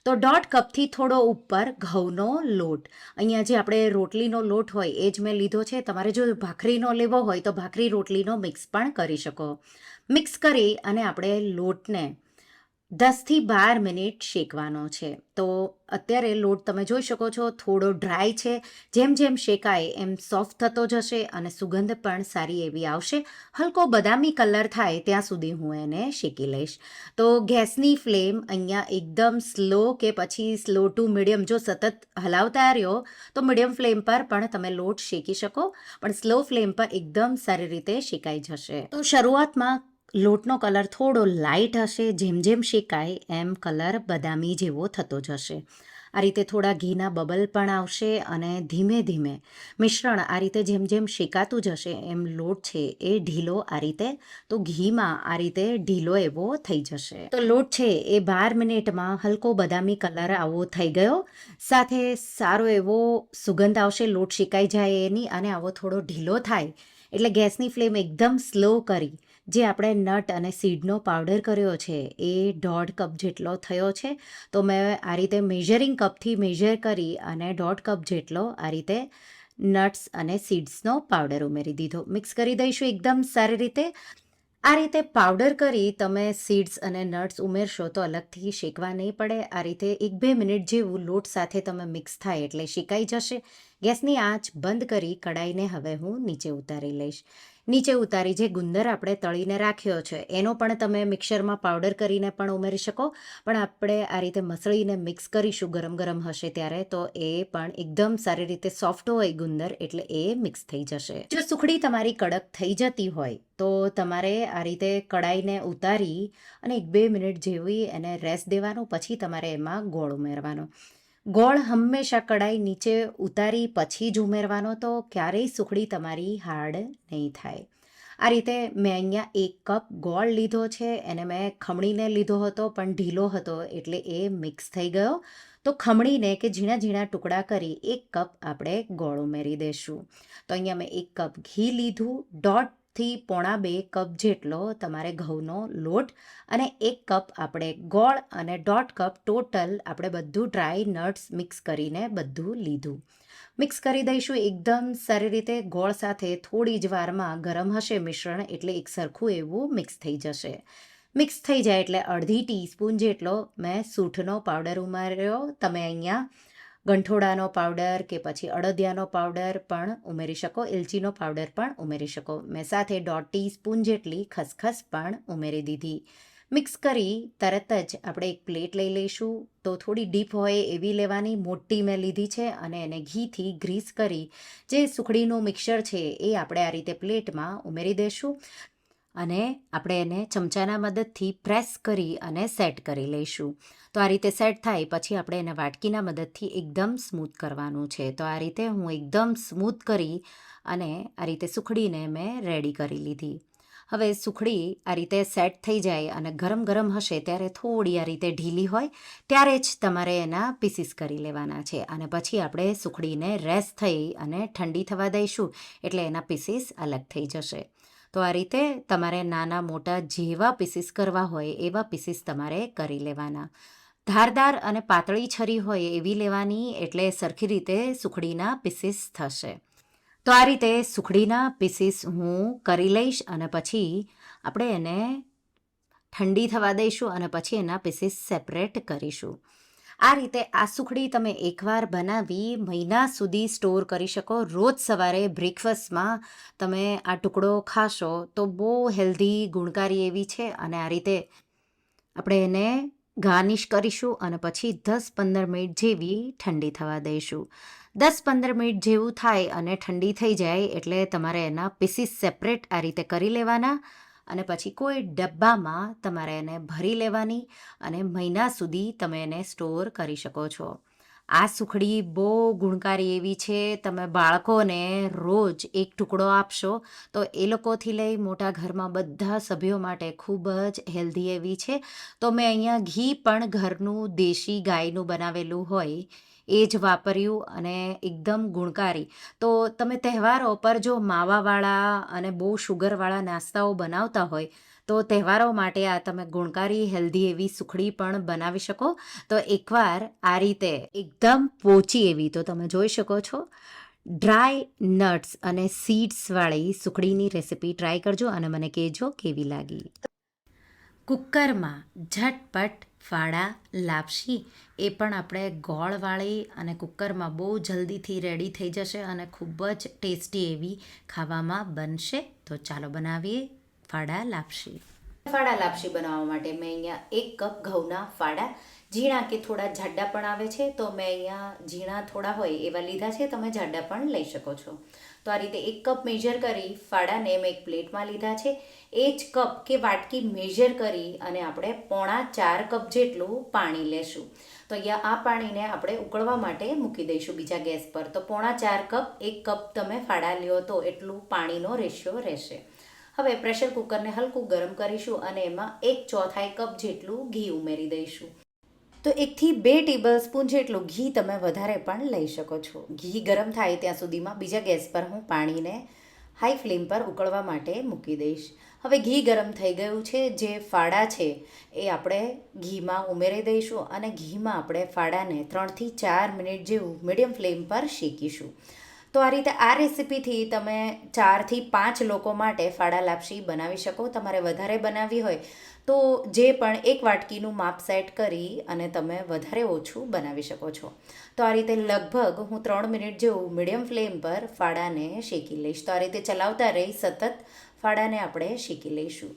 તો 1.5 કપથી થોડો ઉપર ઘઉંનો લોટ, અહીંયા જે આપણે રોટલીનો લોટ હોય એ જ મેં લીધો છે. તમારે જો ભાખરીનો લેવો હોય તો ભાખરી રોટલીનો મિક્સ પણ કરી શકો. મિક્સ કરી અને આપણે લોટને 10થી 12 મિનિટ શેકવાનો છે. તો અત્યારે લોટ તમે જોઈ શકો છો થોડો ડ્રાય છે. જેમ જેમ શેકાય એમ સોફ્ટ થતો જશે અને સુગંધ પણ સારી એવી આવશે. હલકો બદામી કલર થાય ત્યાં સુધી હું એને શેકી લઈશ. તો ગેસની ફ્લેમ અહીંયા એકદમ સ્લો કે પછી સ્લો ટુ મીડિયમ, જો સતત હલાવતા રહ્યો તો મીડિયમ ફ્લેમ પર પણ તમે લોટ શેકી શકો, પણ સ્લો ફ્લેમ પર એકદમ સારી રીતે શેકાઈ જશે. તો શરૂઆતમાં લોટનો કલર થોડો લાઇટ હશે, જેમ જેમ શેકાય એમ કલર બદામી જેવો થતો જશે. આ રીતે થોડા ઘીના બબલ પણ આવશે અને ધીમે ધીમે મિશ્રણ આ રીતે જેમ જેમ શેકાતું જશે એમ લોટ છે એ ઢીલો આ રીતે, તો ઘીમાં આ રીતે ઢીલો એવો થઈ જશે. તો લોટ છે એ 12 મિનિટમાં હલકો બદામી કલર આવો થઈ ગયો. સાથે સારો એવો સુગંધ આવશે લોટ શેકાઈ જાય એની, અને આવો થોડો ઢીલો થાય એટલે ગેસની ફ્લેમ એકદમ સ્લો કરી જે આપણે નટ અને સીડનો પાવડર કર્યો છે એ 1.5 કપ જેટલો થયો છે. તો મેં આ રીતે મેઝરિંગ કપથી મેઝર કરી અને 1.5 કપ જેટલો આ રીતે નટ્સ અને સીડ્સનો પાવડર ઉમેરી દીધો. મિક્સ કરી દઈશું એકદમ સારી રીતે. આ રીતે પાવડર કરી તમે સીડ્સ અને નટ્સ ઉમેરશો તો અલગથી શેકવા નહીં પડે. આ રીતે 1-2 મિનિટ જેવું લોટ સાથે તમે મિક્સ થાય એટલે શેકાઈ જશે. ગેસની આંચ બંધ કરી કડાઈને હવે હું નીચે ઉતારી લઈશ. નીચે ઉતારી જે ગુંદર આપણે તળીને રાખ્યો છે એનો પણ તમે મિક્સરમાં પાવડર કરીને પણ ઉમેરી શકો, પણ આપણે આ રીતે મસળીને મિક્સ કરીશું ગરમ ગરમ હશે ત્યારે, તો એ પણ એકદમ સારી રીતે સોફ્ટ હોય ગુંદર, એટલે એ મિક્સ થઈ જશે. જો સુખડી તમારી કડક થઈ જતી હોય તો તમારે આ રીતે કડાઈને ઉતારી અને 1-2 મિનિટ જેવી એને રેસ્ટ દેવાનું, પછી તમારે એમાં ગોળ ઉમેરવાનો. ગોળ હંમેશા કડાઈ નીચે ઉતારી પછી જ ઉમેરવાનો, તો ક્યારેય સુખડી તમારી હાર્ડ નહીં થાય. આ રીતે મેં અહીંયા 1 કપ ગોળ લીધો છે, એને મેં ખમણીને લીધો હતો પણ ઢીલો હતો એટલે એ મિક્સ થઈ ગયો. તો ખમણીને કે ઝીણા ઝીણા ટુકડા કરી 1 કપ આપણે ગોળ ઉમેરી દઈશું. તો અહીંયા મેં 1 કપ ઘી લીધું, 1.5-2 કપ જેટલો તમારે ઘઉંનો લોટ અને 1 કપ આપણે ગોળ અને 1.5 કપ ટોટલ આપણે બધું ડ્રાય નટ્સ મિક્સ કરીને બધું લીધું. મિક્સ કરી દઈશું એકદમ સારી રીતે ગોળ સાથે. થોડી જ વારમાં ગરમ હશે મિશ્રણ એટલે એક સરખું એવું મિક્સ થઈ જશે. મિક્સ થઈ જાય એટલે 1/2 ટીસ્પૂન જેટલો મેં સૂંઠનો પાવડર ઉમેર્યો. તમે અહીંયા ગંઠોડાનો પાવડર કે પછી અડદિયાનો પાવડર પણ ઉમેરી શકો, એલચીનો પાવડર પણ ઉમેરી શકો. મેં સાથે 1/2 ટીસ્પૂન જેટલી ખસખસ પણ ઉમેરી દીધી. મિક્સ કરી તરત જ આપણે એક પ્લેટ લઈ લઈશું. તો થોડી ડીપ હોય એવી લેવાની, મોટી મેં લીધી છે, અને એને ઘીથી ગ્રીસ કરી જે સુખડીનું મિક્સર છે એ આપણે આ રીતે પ્લેટમાં ઉમેરી દઈશું અને આપણે એને ચમચાના મદદથી પ્રેસ કરી અને સેટ કરી લઈશું. તો આ રીતે સેટ થાય પછી આપણે એને વાટકીના મદદથી એકદમ સ્મૂથ કરવાનું છે. તો આ રીતે હું એકદમ સ્મૂથ કરી અને આ રીતે સુખડીને મેં રેડી કરી લીધી. હવે સુખડી આ રીતે સેટ થઈ જાય અને ગરમ ગરમ હશે ત્યારે થોડી આ રીતે ઢીલી હોય ત્યારે જ તમારે એના પીસીસ કરી લેવાના છે, અને પછી આપણે સુખડીને રેસ્ટ થઈ અને ઠંડી થવા દઈશું એટલે એના પીસીસ અલગ થઈ જશે. તો આ રીતે તમારે નાના મોટા જેવા પીસીસ કરવા હોય એવા પીસીસ તમારે કરી લેવાના. ધારદાર અને પાતળી છરી હોય એવી લેવાની, એટલે સરખી રીતે સુખડીના પીસીસ થશે. તો આ રીતે સુખડીના પીસીસ હું કરી લઈશ અને પછી આપણે એને ઠંડી થવા દઈશું અને પછી એના પીસીસ સેપરેટ કરીશું. આ રીતે આ સુખડી તમે એકવાર બનાવી મહિના સુધી સ્ટોર કરી શકો. રોજ સવારે બ્રેકફાસ્ટમાં તમે આ ટુકડો ખાશો તો બહુ હેલ્ધી ગુણકારી એવી છે. અને આ રીતે આપણે એને ગાર્નિશ કરીશું અને પછી 10-15 મિનિટ જેવી ઠંડી થવા દઈશું. 10-15 મિનિટ જેવું થાય અને ઠંડી થઈ જાય એટલે તમારે એના પીસીસ સેપરેટ આ રીતે કરી લેવાના અને પછી કોઈ ડબ્બામાં તમારે એને ભરી લેવાની અને મહિના સુધી તમે એને સ્ટોર કરી શકો છો. આ સુખડી બહુ ગુણકારી એવી છે. તમે બાળકોને રોજ એક ટુકડો આપશો તો એ લોકોથી લઈ મોટા ઘરમાં બધા સભ્યો માટે ખૂબ જ હેલ્ધી એવી છે. તો મેં અહીંયા ઘી પણ ઘરનું દેશી ગાયનું બનાવેલું હોય એ જ વાપર્યું અને એકદમ ગુણકારી. તો તમે તહેવારો પર જો માવાવાળા અને બહુ શુગરવાળા નાસ્તાઓ બનાવતા હોય તો તહેવારો માટે આ તમે ગુણકારી હેલ્ધી એવી સુખડી પણ બનાવી શકો. તો એકવાર આ રીતે એકદમ પોચી એવી, તો તમે જોઈ શકો છો, ડ્રાય નટ્સ અને સીડ્સવાળી સુખડીની રેસિપી ટ્રાય કરજો અને મને કહેજો કેવી લાગી. કુકરમાં ઝટપટ ફાડા લાપસી, એ પણ આપણે ગોળવાળી અને કુકરમાં બહુ જલ્દીથી રેડી થઈ જશે અને ખૂબ જ ટેસ્ટી એવી ખાવામાં બનશે. તો ચાલો બનાવીએ ફાડા લાપસી. ફાડા લાપસી બનાવવા માટે મેં અહીંયા 1 કપ ઘઉંના ફાડા, ઝીણા કે થોડા જાડા પણ આવે છે, તો મેં અહીંયા ઝીણા થોડા હોય એવા લીધા છે. તમે જાડા પણ લઈ શકો છો. તો આ રીતે 1 કપ મેજર કરી ફાડાને મેં એક પ્લેટમાં લીધા છે. એ જ કપ કે વાટકી મેજર કરી અને આપણે 3.25 કપ જેટલું પાણી લેશું. તો અહીંયા આ પાણીને આપણે ઉકળવા માટે મૂકી દઈશું બીજા ગેસ પર. તો 3.25 કપ, 1 કપ તમે ફાડા લ્યો તો એટલું પાણીનો રેશિયો રહેશે. હવે પ્રેશર કુકરને હલકું ગરમ કરીશું અને એમાં 1/4 કપ જેટલું ઘી ઉમેરી દઈશું. તો 1-2 ટેબલસ્પૂન જેટલું ઘી તમે વધારે પણ લઈ શકો છો. ઘી ગરમ થાય ત્યાં સુધીમાં બીજા ગેસ પર હું પાણીને હાઈ ફ્લેમ પર ઉકળવા માટે મૂકી દઈશ. હવે ઘી ગરમ થઈ ગયું છે. જે ફાડા છે એ આપણે ઘીમાં ઉમેરી દઈશું અને ઘીમાં આપણે ફાડાને 3-4 મિનિટ જેવું મીડિયમ ફ્લેમ પર શેકીશું. તો આ રીતે આ રેસીપીથી તમે 4થી 5 લોકો માટે ફાડા લાપસી બનાવી શકો. તમારે વધારે બનાવવી હોય તો જે પણ એક વાટકીનું માપ સેટ કરી અને તમે વધારે ઓછું બનાવી શકો છો. તો આ રીતે લગભગ હું 3 મિનિટ જેવું મીડિયમ ફ્લેમ પર ફાડાને શેકી લઈશ. તો આ રીતે ચલાવતા રહી સતત ફાડાને આપણે શેકી લઈશું.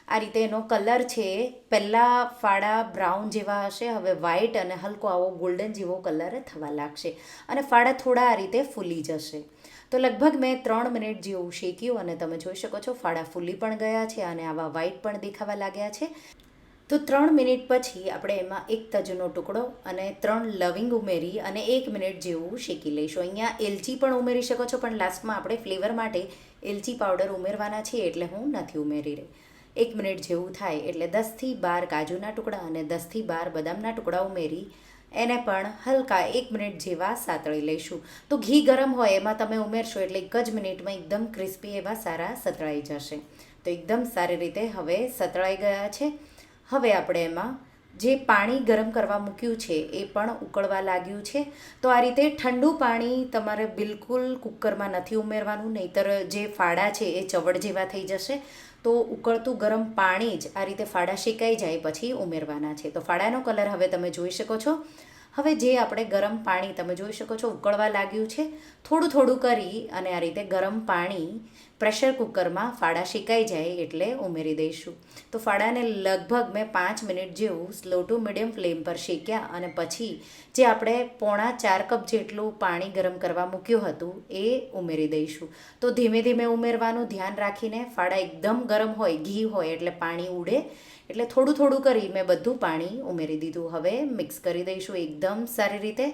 આ રીતે એનો કલર છે, પહેલાં ફાડા બ્રાઉન જેવા હશે, હવે વ્હાઈટ અને હલકો આવો ગોલ્ડન જેવો કલર થવા લાગશે અને ફાડા થોડા આ રીતે ફૂલી જશે. તો લગભગ મેં 3 મિનિટ જેવું શેક્યું અને તમે જોઈ શકો છો ફાડા ફૂલી પણ ગયા છે અને આવા વ્હાઈટ પણ દેખાવા લાગ્યા છે. તો 3 મિનિટ પછી આપણે એમાં એક તજનો ટુકડો અને 3 લવિંગ ઉમેરી અને 1 મિનિટ જેવું શેકી લઈશું. અહીંયા એલચી પણ ઉમેરી શકો છો, પણ લાસ્ટમાં આપણે ફ્લેવર માટે એલચી પાવડર ઉમેરવાના છીએ એટલે હું નથી ઉમેરી રહી. 1 મિનિટ જેવું થાય એટલે 10થી 12 કાજુના ટુકડા અને 10થી 12 બદામના ટુકડા ઉમેરી એને પણ હલકા 1 મિનિટ જેવા સાતળી લઈશું. તો ઘી ગરમ હોય એમાં તમે ઉમેરશો એટલે એક જ મિનિટમાં એકદમ ક્રિસ્પી એવા સારા સતળાઈ જશે. તો એકદમ સારી રીતે હવે સતળાઈ ગયા છે. હવે આપણે એમાં જે પાણી ગરમ કરવા મૂક્યું છે એ પણ ઉકળવા લાગ્યું છે. તો આ રીતે ઠંડુ પાણી તમારે બિલકુલ કુકરમાં નથી ઉમેરવાનું, નહીંતર જે ફાડા છે એ ચવડ જેવા થઈ જશે. તો ઉકળતું ગરમ પાણી જ આ રીતે ફાડા શેકાઈ જાય પછી ઉમેરવાના છે. તો ફાડાનો કલર હવે તમે જોઈ શકો છો. હવે જે આપણે ગરમ પાણી તમે જોઈ શકો છો ઉકળવા લાગ્યું છે, થોડું થોડું કરી અને આ રીતે ગરમ પાણી પ્રેશર કુકરમાં ફાડા શેકાઈ જાય એટલે ઉમેરી દઈશું. તો ફાડાને લગભગ મેં 5 મિનિટ જેવું સ્લો ટુ મીડિયમ ફ્લેમ પર શેક્યા અને પછી જે આપણે 4.5 કપ જેટલું પાણી ગરમ કરવા મૂક્યું હતું એ ઉમેરી દઈશું. તો ધીમે ધીમે ઉમેરવાનું, ધ્યાન રાખીને. ફાડા એકદમ ગરમ હોય, ઘી હોય એટલે પાણી ઉડે, એટલે થોડું થોડું કરી મેં બધું પાણી ઉમેરી દીધું. હવે મિક્સ કરી દઈશું એકદમ સારી રીતે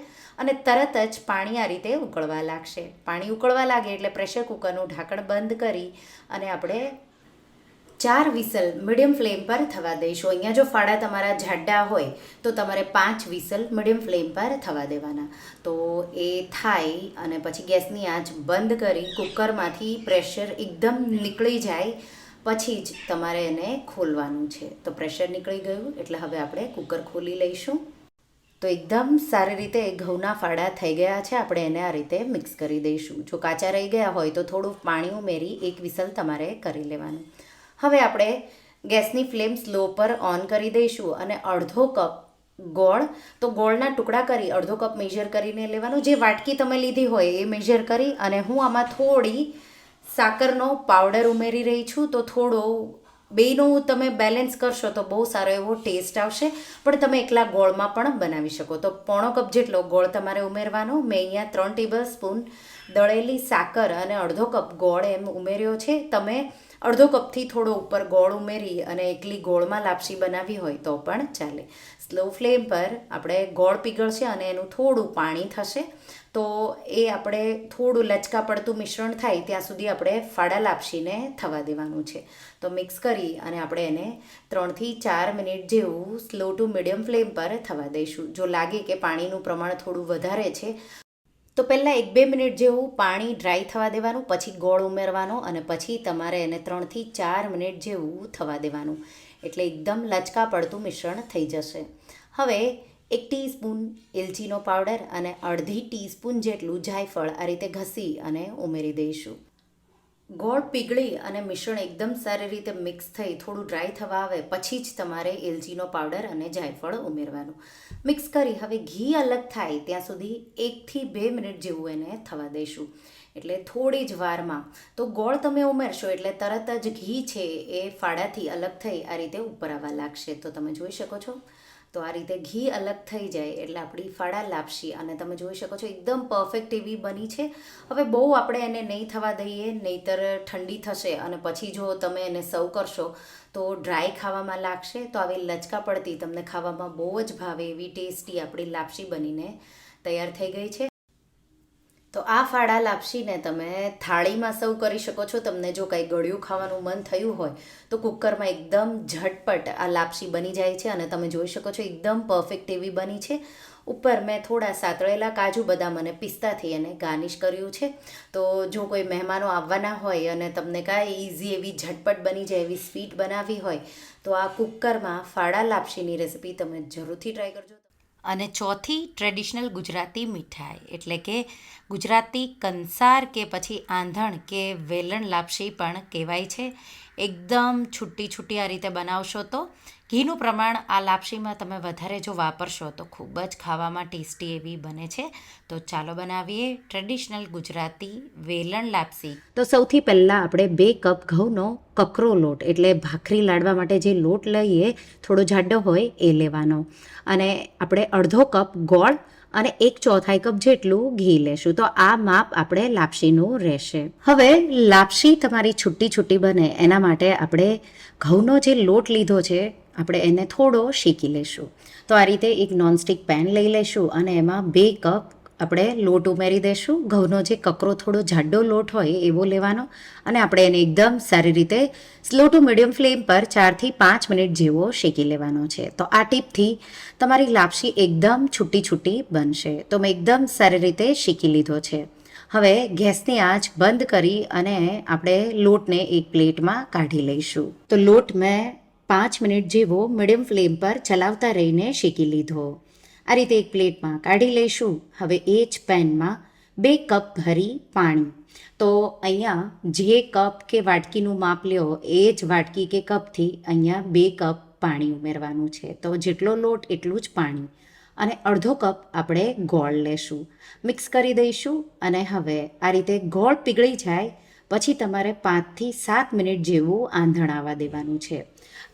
અને તરત જ પાણી આ રીતે ઉકળવા લાગશે. પાણી ઉકળવા લાગે એટલે પ્રેશર કુકરનું ઢાંકણ બંધ કરી અને આપણે 4 વિસલ મીડિયમ ફ્લેમ પર થવા દઈશું. અહીંયા જો ફાડા તમારા જાડા હોય તો તમારે 5 વિસલ મીડિયમ ફ્લેમ પર થવા દેવાના. તો એ થાય અને પછી ગેસની આંચ બંધ કરી કુકરમાંથી પ્રેશર એકદમ નીકળી જાય પછી જ તમારે એને ખોલવાનું છે. તો પ્રેશર નીકળી ગયું એટલે હવે આપણે કુકર ખોલી લઈશું. તો એકદમ સારી રીતે ઘઉંના ફાડા થઈ ગયા છે. આપણે એને આ રીતે મિક્સ કરી દઈશું. જો કાચા રહી ગયા હોય તો થોડું પાણી ઉમેરી 1 વિસલ તમારે કરી લેવાનું. હવે આપણે ગેસની ફ્લેમ સ્લો પર ઓન કરી દઈશું અને અડધો કપ ગોળ, તો ગોળના ટુકડા કરી અડધો કપ મેજર કરીને લેવાનું. જે વાટકી તમે લીધી હોય એ મેજર કરી અને હું આમાં થોડી સાકરનો પાવડર ઉમેરી રહી છું. તો થોડો બેયનું તમે બેલેન્સ કરશો તો બહુ સારો એવો ટેસ્ટ આવશે, પણ તમે એકલા ગોળમાં પણ બનાવી શકો. તો 1/4 કપ જેટલો ગોળ તમારે ઉમેરવાનો. મેં અહીંયા 3 ટેબલ સ્પૂન દળેલી સાકર અને અડધો કપ ગોળ એમ ઉમેર્યો છે. તમે અડધો કપથી થોડો ઉપર ગોળ ઉમેરી અને એકલી ગોળમાં લાપસી બનાવી હોય તો પણ ચાલે. સ્લો ફ્લેમ પર આપણે ગોળ પીગળશે અને એનું થોડું પાણી થશે. તો એ આપણે થોડું લચકા પડતું મિશ્રણ થાય ત્યાં સુધી આપણે ફાડા લાપસીને થવા દેવાનું છે. તો મિક્સ કરી અને આપણે એને 3થી 4 મિનિટ જેવું સ્લો ટુ મીડિયમ ફ્લેમ પર થવા દઈશું. જો લાગે કે પાણીનું પ્રમાણ થોડું વધારે છે તો પહેલાં 1-2 મિનિટ જેવું પાણી ડ્રાય થવા દેવાનું, પછી ગોળ ઉમેરવાનો અને પછી તમારે એને 3થી 4 મિનિટ જેવું થવા દેવાનું. એટલે એકદમ લચકા પડતું મિશ્રણ થઈ જશે. હવે 1 ટીસ્પૂન એલચીનો પાવડર અને અડધી ટીસ્પૂન જેટલું જાયફળ આ રીતે ઘસી અને ઉમેરી દઈશું. ગોળ પીગળી અને મિશ્રણ એકદમ સારી રીતે મિક્સ થઈ થોડું ડ્રાય થવા આવે પછી જ તમારે એલચીનો પાવડર અને જાયફળ ઉમેરવાનું. મિક્સ કરી હવે ઘી અલગ થાય ત્યાં સુધી 1થી 2 મિનિટ જેવું એને થવા દઈશું. એટલે થોડી જ વારમાં તો ગોળ તમે ઉમેરશો એટલે તરત જ ઘી છે એ ફાડાથી અલગ થઈ આ રીતે ઉપર આવવા લાગશે. તો તમે જોઈ શકો છો. તો આ રીતે ઘી અલગ થઈ જાય એટલે આપણી ફાડા લાપસી અને તમે જોઈ શકો છો એકદમ પરફેક્ટ એવી બની છે. હવે બહુ આપણે એને નહીં થવા દઈએ, નહીંતર ઠંડી થશે અને પછી જો તમે એને સર્વ કરશો તો ડ્રાય ખાવામાં લાગશે. તો આવી લચકા પડતી તમને ખાવામાં બહુ જ ભાવે એવી ટેસ્ટી આપણી લાપસી બનીને તૈયાર થઈ ગઈ છે. તો આ ફાડા લાપસીને તમે થાળીમાં સર્વ કરી શકો છો. તમને જો કંઈ ગળ્યું ખાવાનું મન થયું હોય તો કુકરમાં એકદમ ઝટપટ આ લાપસી બની જાય છે અને તમે જોઈ શકો છો એકદમ પરફેક્ટ એવી બની છે. ઉપર મેં થોડા સાતળેલા કાજુ બદામ અને પિસ્તાથી એને ગાર્નિશ કર્યું છે. તો જો કોઈ મહેમાનો આવવાના હોય અને તમને કાંઈ ઇઝી એવી ઝટપટ બની જાય એવી સ્વીટ બનાવવી હોય તો આ કુકરમાં ફાડા લાપસીની રેસિપી તમે જરૂરથી ટ્રાય કરજો. અને ચોથી ટ્રેડિશનલ ગુજરાતી મીઠાઈ એટલે કે ગુજરાતી કંસાર કે પછી આંધણ કે વેલણ લાપસી પણ કહેવાય છે. એકદમ છૂટી છૂટી આ રીતે બનાવશો તો ઘીનું પ્રમાણ આ લાપસીમાં તમે વધારે જો વાપરશો તો ખૂબ જ ખાવામાં ટેસ્ટી એવી બને છે. તો ચાલો બનાવીએ ટ્રેડિશનલ ગુજરાતી વેલણ લાપસી. તો સૌથી પહેલાં આપણે 2 કપ ઘઉંનો કકરો લોટ એટલે ભાખરી લાડવા માટે જે લોટ લઈએ થોડો જાડો હોય એ લેવાનો, અને આપણે અડધો કપ ગોળ અને 1/4 કપ જેટલું ઘી લેશું. તો આ માપ આપણે લાપસીનું રહેશે. હવે લાપસી તમારી છૂટી છૂટી બને એના માટે આપણે ઘઉંનો જે લોટ લીધો છે આપણે એને થોડો શેકી લેશું. તો આ રીતે એક નોનસ્ટિક પેન લઈ લેશું અને એમાં 2 કપ આપણે લોટ ઉમેરી દઈશું. ઘઉંનો જે કકરો થોડો જાડો લોટ હોય એવો લેવાનો, અને આપણે એને એકદમ સારી રીતે સ્લો ટુ મીડિયમ ફ્લેમ પર 4થી 5 મિનિટ જેવો શેકી લેવાનો છે. તો આ ટીપથી તમારી લાપસી એકદમ છૂટી છૂટી બનશે. તો મેં એકદમ સારી રીતે શેકી લીધો છે. હવે ગેસની આંચ બંધ કરી અને આપણે લોટને એક પ્લેટમાં કાઢી લઈશું. તો લોટ મેં 5 મિનિટ જેવો મીડિયમ ફ્લેમ પર ચલાવતા રહીને શેકી લીધો. આ રીતે એક પ્લેટમાં કાઢી લઈશું. હવે એ જ પેનમાં 2 કપ ભરી પાણી. તો અહીંયા જે કપ કે વાટકીનું માપ લ્યો એ જ વાટકી કે કપથી અહીંયા 2 કપ પાણી ઉમેરવાનું છે. તો જેટલો લોટ એટલું જ પાણી, અને અડધો કપ આપણે ગોળ લેશું. મિક્સ કરી દઈશું, અને હવે આ રીતે ગોળ પીગળી જાય પછી તમારે 5થી 7 મિનિટ જેવું આંધણ આવવા દેવાનું છે.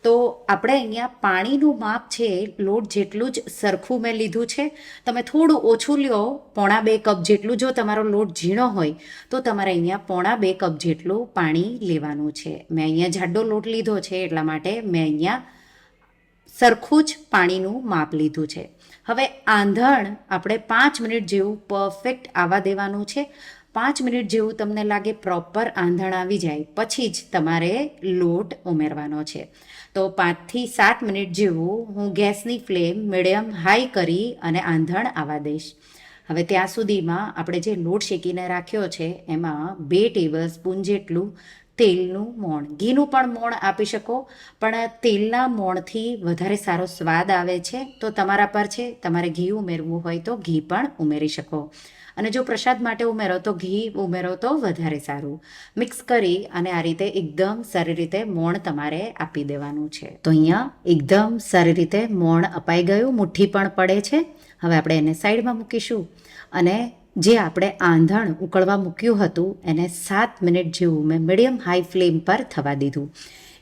તો આપણે અહીંયા પાણીનું માપ છે લોટ જેટલું જ સરખું મેં લીધું છે. તમે થોડું ઓછું લ્યો, 1.5 કપ જેટલું. જો તમારો લોટ ઝીણો હોય તો તમારે અહીંયા 1.5 કપ જેટલું પાણી લેવાનું છે. મેં અહીંયા જાડો લોટ લીધો છે એટલા માટે મેં અહીંયા સરખું જ પાણીનું માપ લીધું છે. હવે આંધણ આપણે 5 મિનિટ જેવું પરફેક્ટ આવવા દેવાનું છે. 5 મિનિટ જેવું તમને લાગે પ્રોપર આંધણ આવી જાય પછી જ તમારે લોટ ઉમેરવાનો છે. તો 5થી 7 મિનિટ જેવું હું ગેસની ફ્લેમ મીડિયમ હાઈ કરી અને આંધણ આવવા દઈશ. હવે ત્યાં સુધીમાં આપણે જે લોટ શેકીને રાખ્યો છે એમાં 2 ટેબલ સ્પૂન જેટલું તેલનું મોણ, ઘીનું પણ મોણ આપી શકો, પણ તેલના મોણથી વધારે સારો સ્વાદ આવે છે. તો તમારા પર છે, તમારે ઘી ઉમેરવું હોય તો ઘી પણ ઉમેરી શકો, અને જો પ્રસાદ માટે ઉમેરો તો ઘી ઉમેરો તો વધારે સારું. મિક્સ કરી અને આ રીતે એકદમ સારી રીતે મોણ તમારે આપી દેવાનું છે. તો અહીંયા એકદમ સારી રીતે મોણ અપાઈ ગયું, મુઠ્ઠી પણ પડે છે. હવે આપણે એને સાઈડમાં મૂકીશું, અને જે આપણે આંધણ ઉકળવા મૂક્યું હતું એને 7 મિનિટ જેવું મેં મીડિયમ હાઈ ફ્લેમ પર થવા દીધું.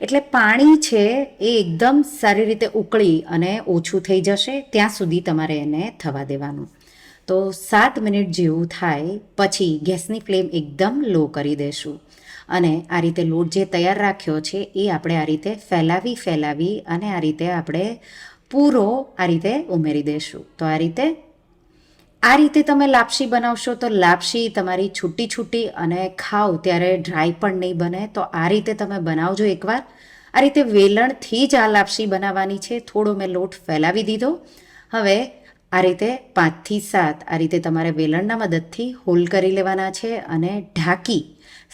એટલે પાણી છે એ એકદમ સારી રીતે ઉકળી અને ઓછું થઈ જશે ત્યાં સુધી તમારે એને થવા દેવાનું. તો 7 મિનિટ જેવું થાય પછી ગેસની ફ્લેમ એકદમ લો કરી દેશું, અને આ રીતે લોટ જે તૈયાર રાખ્યો છે એ આપણે આ રીતે ફેલાવી અને આ રીતે આપણે પૂરો આ રીતે ઉમેરી દઈશું. તો આ રીતે તમે લાપસી બનાવશો તો લાપસી તમારી છૂટી છૂટી અને ખાઓ ત્યારે ડ્રાય પણ નહીં બને. તો આ રીતે તમે બનાવજો એકવાર. આ રીતે વેલણથી જ આ લાપસી બનાવવાની છે. થોડો મેં લોટ ફેલાવી દીધો. હવે આ રીતે 5થી 7 આ રીતે તમારે વેલણના મદદથી હોલ કરી લેવાના છે, અને ઢાંકી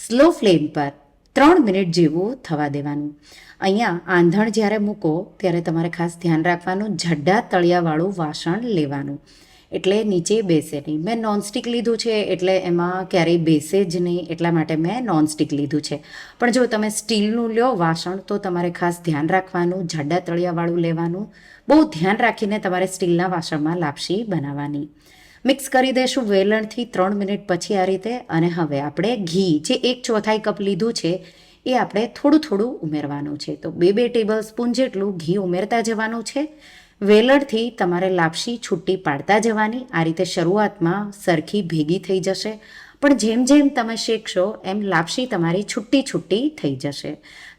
સ્લો ફ્લેમ પર 3 મિનિટ જેવું થવા દેવાનું. અહીંયા આંધણ જ્યારે મૂકો ત્યારે તમારે ખાસ ધ્યાન રાખવાનું, જાડા તળિયાવાળું વાસણ લેવાનું એટલે નીચે બેસે નહીં. મેં નોનસ્ટિક લીધું છે એટલે એમાં ક્યારેય બેસે જ નહીં, એટલા માટે મેં નોનસ્ટિક લીધું છે. પણ જો તમે સ્ટીલનું લ્યો વાસણ તો તમારે ખાસ ધ્યાન રાખવાનું, જાડા તળિયાવાળું લેવાનું. બહુ ધ્યાન રાખીને તમારે સ્ટીલના વાસણમાં લાપસી બનાવવાની. મિક્સ કરી દઈશું વેલણથી 3 મિનિટ પછી આ રીતે. અને હવે આપણે ઘી જે 1/4 કપ લીધું છે એ આપણે થોડું થોડું ઉમેરવાનું છે. તો 2 ટેબલ સ્પૂન જેટલું ઘી ઉમેરતા જવાનું છે. વેલણથી તમારે લાપસી છૂટી પાડતા જવાની. આ રીતે શરૂઆતમાં સરખી ભેગી થઈ જશે, પણ જેમ જેમ તમે શેકશો એમ લાપસી તમારી છૂટી છૂટી થઈ જશે.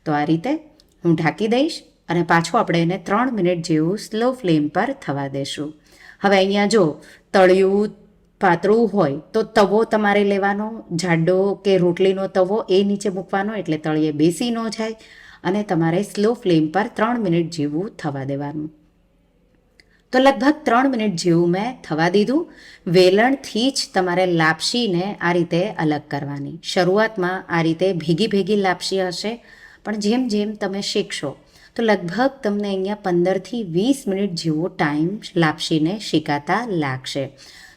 તો આ રીતે હું ઢાંકી દઈશ, અને પાછું આપણે એને 3 મિનિટ જેવું સ્લો ફ્લેમ પર થવા દેશું. હવે અહીંયા જો તળિયું પાતળું હોય તો તવો તમારે લેવાનો, જાડો કે રોટલીનો તવો એ નીચે મૂકવાનો એટલે તળિયે બેસી ન જાય, અને તમારે સ્લો ફ્લેમ પર 3 મિનિટ જેવું થવા દેવાનું. તો લગભગ 3 મિનિટ જેવું મેં થવા દીધું. વેલણથી જ તમારે લાપસીને આ રીતે અલગ કરવાની. શરૂઆતમાં આ રીતે ભેગી ભેગી લાપસી હશે, પણ જેમ જેમ તમે શેકશો તો લગભગ તમને અહીંયા 15થી 20 મિનિટ જેવો ટાઈમ લાપસીને શેકાતા લાગશે.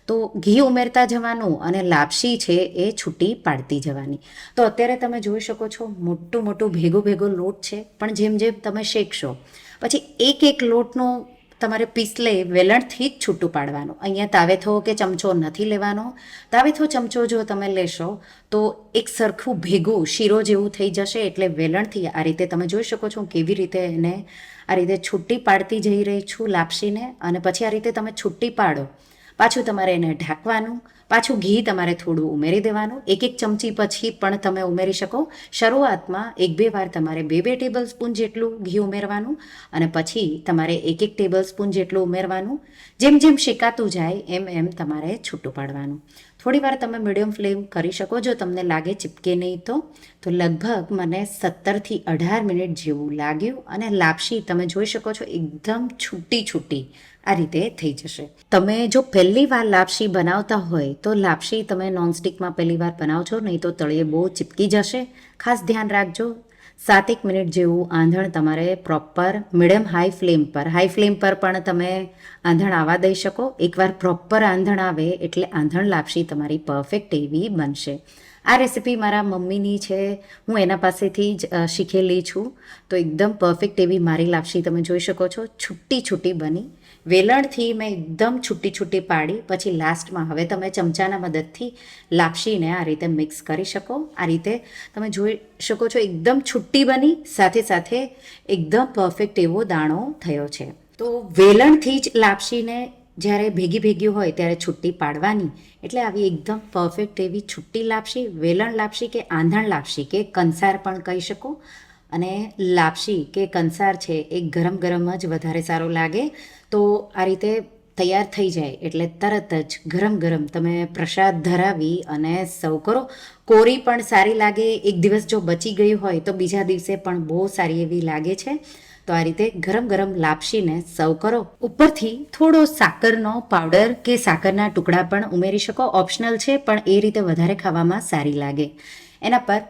તો ઘી ઉમેરતા જવાનું અને લાપસી છે એ છૂટી પાડતી જવાની. તો અત્યારે તમે જોઈ શકો છો મોટું ભેગો લોટ છે, પણ જેમ જેમ તમે શેકશો પછી એક લોટનો તમારે પીસલે વેલણથી જ છૂટું પાડવાનું. અહીંયા તાવેથો કે ચમચો નથી લેવાનો. તાવેથો ચમચો જો તમે લેશો તો એક સરખું ભેગું શીરો જેવું થઈ જશે. એટલે વેલણથી આ રીતે તમે જોઈ શકો છો કેવી રીતે એને આ રીતે છૂટી પાડતી જઈ રહી છું લાપસીને. અને પછી આ રીતે તમે છૂટી પાડો, પાછું તમારે એને ઢાંકવાનું, પાછું ઘી તમારે થોડું ઉમેરી દેવાનું. એક ચમચી પછી પણ તમે ઉમેરી શકો. શરૂઆતમાં 1-2 વાર તમારે 2 ટેબલ સ્પૂન જેટલું ઘી ઉમેરવાનું અને પછી તમારે 1 ટેબલ સ્પૂન જેટલું ઉમેરવાનું. જેમ જેમ શેકાતું જાય એમ તમારે છૂટું પાડવાનું. થોડી વાર તમે મીડિયમ ફ્લેમ કરી શકો. જો તમને લાગે ચીપકે નહીં તો લગભગ મને 17થી 18 મિનિટ જેવું લાગ્યું અને લાપસી તમે જોઈ શકો છો એકદમ છૂટી આ રીતે થઈ જશે. તમે જો પહેલી વાર લાપસી બનાવતા હોય તો લાપસી તમે નોનસ્ટિકમાં પહેલી વાર બનાવજો, નહીં તો તળિયે બહુ ચીપકી જશે. ખાસ ધ્યાન રાખજો. 7-1 મિનિટ જેવું આંધણ તમારે પ્રોપર મીડિયમ હાઈ ફ્લેમ પર પણ તમે આંધણ આવવા દઈ શકો. એકવાર પ્રોપર આંધણ આવે એટલે આંધણ લાપસી તમારી પરફેક્ટ એવી બનશે. આ રેસીપી મારા મમ્મીની છે, હું એના પાસેથી જ શીખેલી છું. તો એકદમ પરફેક્ટ એવી મારી લાપસી તમે જોઈ શકો છો છૂટી બની. વેલણથી મેં એકદમ છૂટી પાડી. પછી લાસ્ટમાં હવે તમે ચમચાના મદદથી લાપસીને આ રીતે મિક્સ કરી શકો. આ રીતે તમે જોઈ શકો છો એકદમ છૂટી બની, સાથે એકદમ પરફેક્ટ એવો દાણો થયો છે. તો વેલણથી જ લાપસીને જ્યારે ભેગી હોય ત્યારે છૂટી પાડવાની. એટલે આવી એકદમ પરફેક્ટ એવી છૂટી લાપસી, વેલણ લાપસી કે આંધણ લાપસી કે કંસાર પણ કહી શકો. અને લાપસી કે કંસાર છે એ ગરમ જ વધારે સારો લાગે. તો આ રીતે તૈયાર થઈ જાય એટલે તરત જ ગરમ તમે પ્રસાદ ધરાવી અને સર્વ કરો. કોરી પણ સારી લાગે. એક દિવસ જો બચી ગયું હોય તો બીજા દિવસે પણ બહુ સારી એવી લાગે છે. તો આ રીતે ગરમ લાપસીને સર્વ કરો. ઉપરથી થોડો સાકરનો પાવડર કે સાકરના ટુકડા પણ ઉમેરી શકો. ઓપ્શનલ છે, પણ એ રીતે વધારે ખાવામાં સારી લાગે. એના પર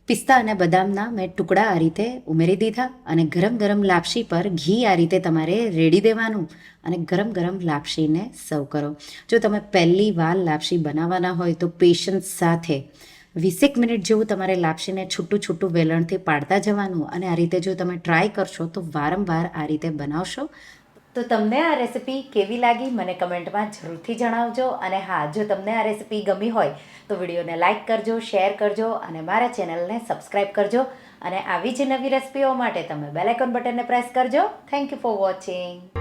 પિસ્તા અને બદામના મેં ટુકડા આ રીતે ઉમેરી દીધા અને ગરમ લાપસી પર ઘી આ રીતે તમારે રેડી દેવાનું અને ગરમ લાપસીને સર્વ કરો. જો તમે પહેલી વાર લાપસી બનાવવાના હોય તો પેશન્સ સાથે 20 મિનિટ જેવું તમારે લાપસીને છૂટું વેલણથી પાડતા જવાનું. અને આ રીતે જો તમે ટ્રાય કરશો તો વારંવાર આ રીતે બનાવશો. તો તમને આ રેસિપી કેવી લાગી મને કમેન્ટમાં જરૂરથી જણાવજો. અને હા, જો તમને આ રેસિપી ગમી હોય તો વિડીયોને લાઇક કરજો, શેર કરજો અને મારા ચેનલને સબસ્ક્રાઈબ કરજો. અને આવી જ નવી રેસિપીઓ માટે તમે બેલ આઇકોન બટનને પ્રેસ કરજો. Thank you for watching.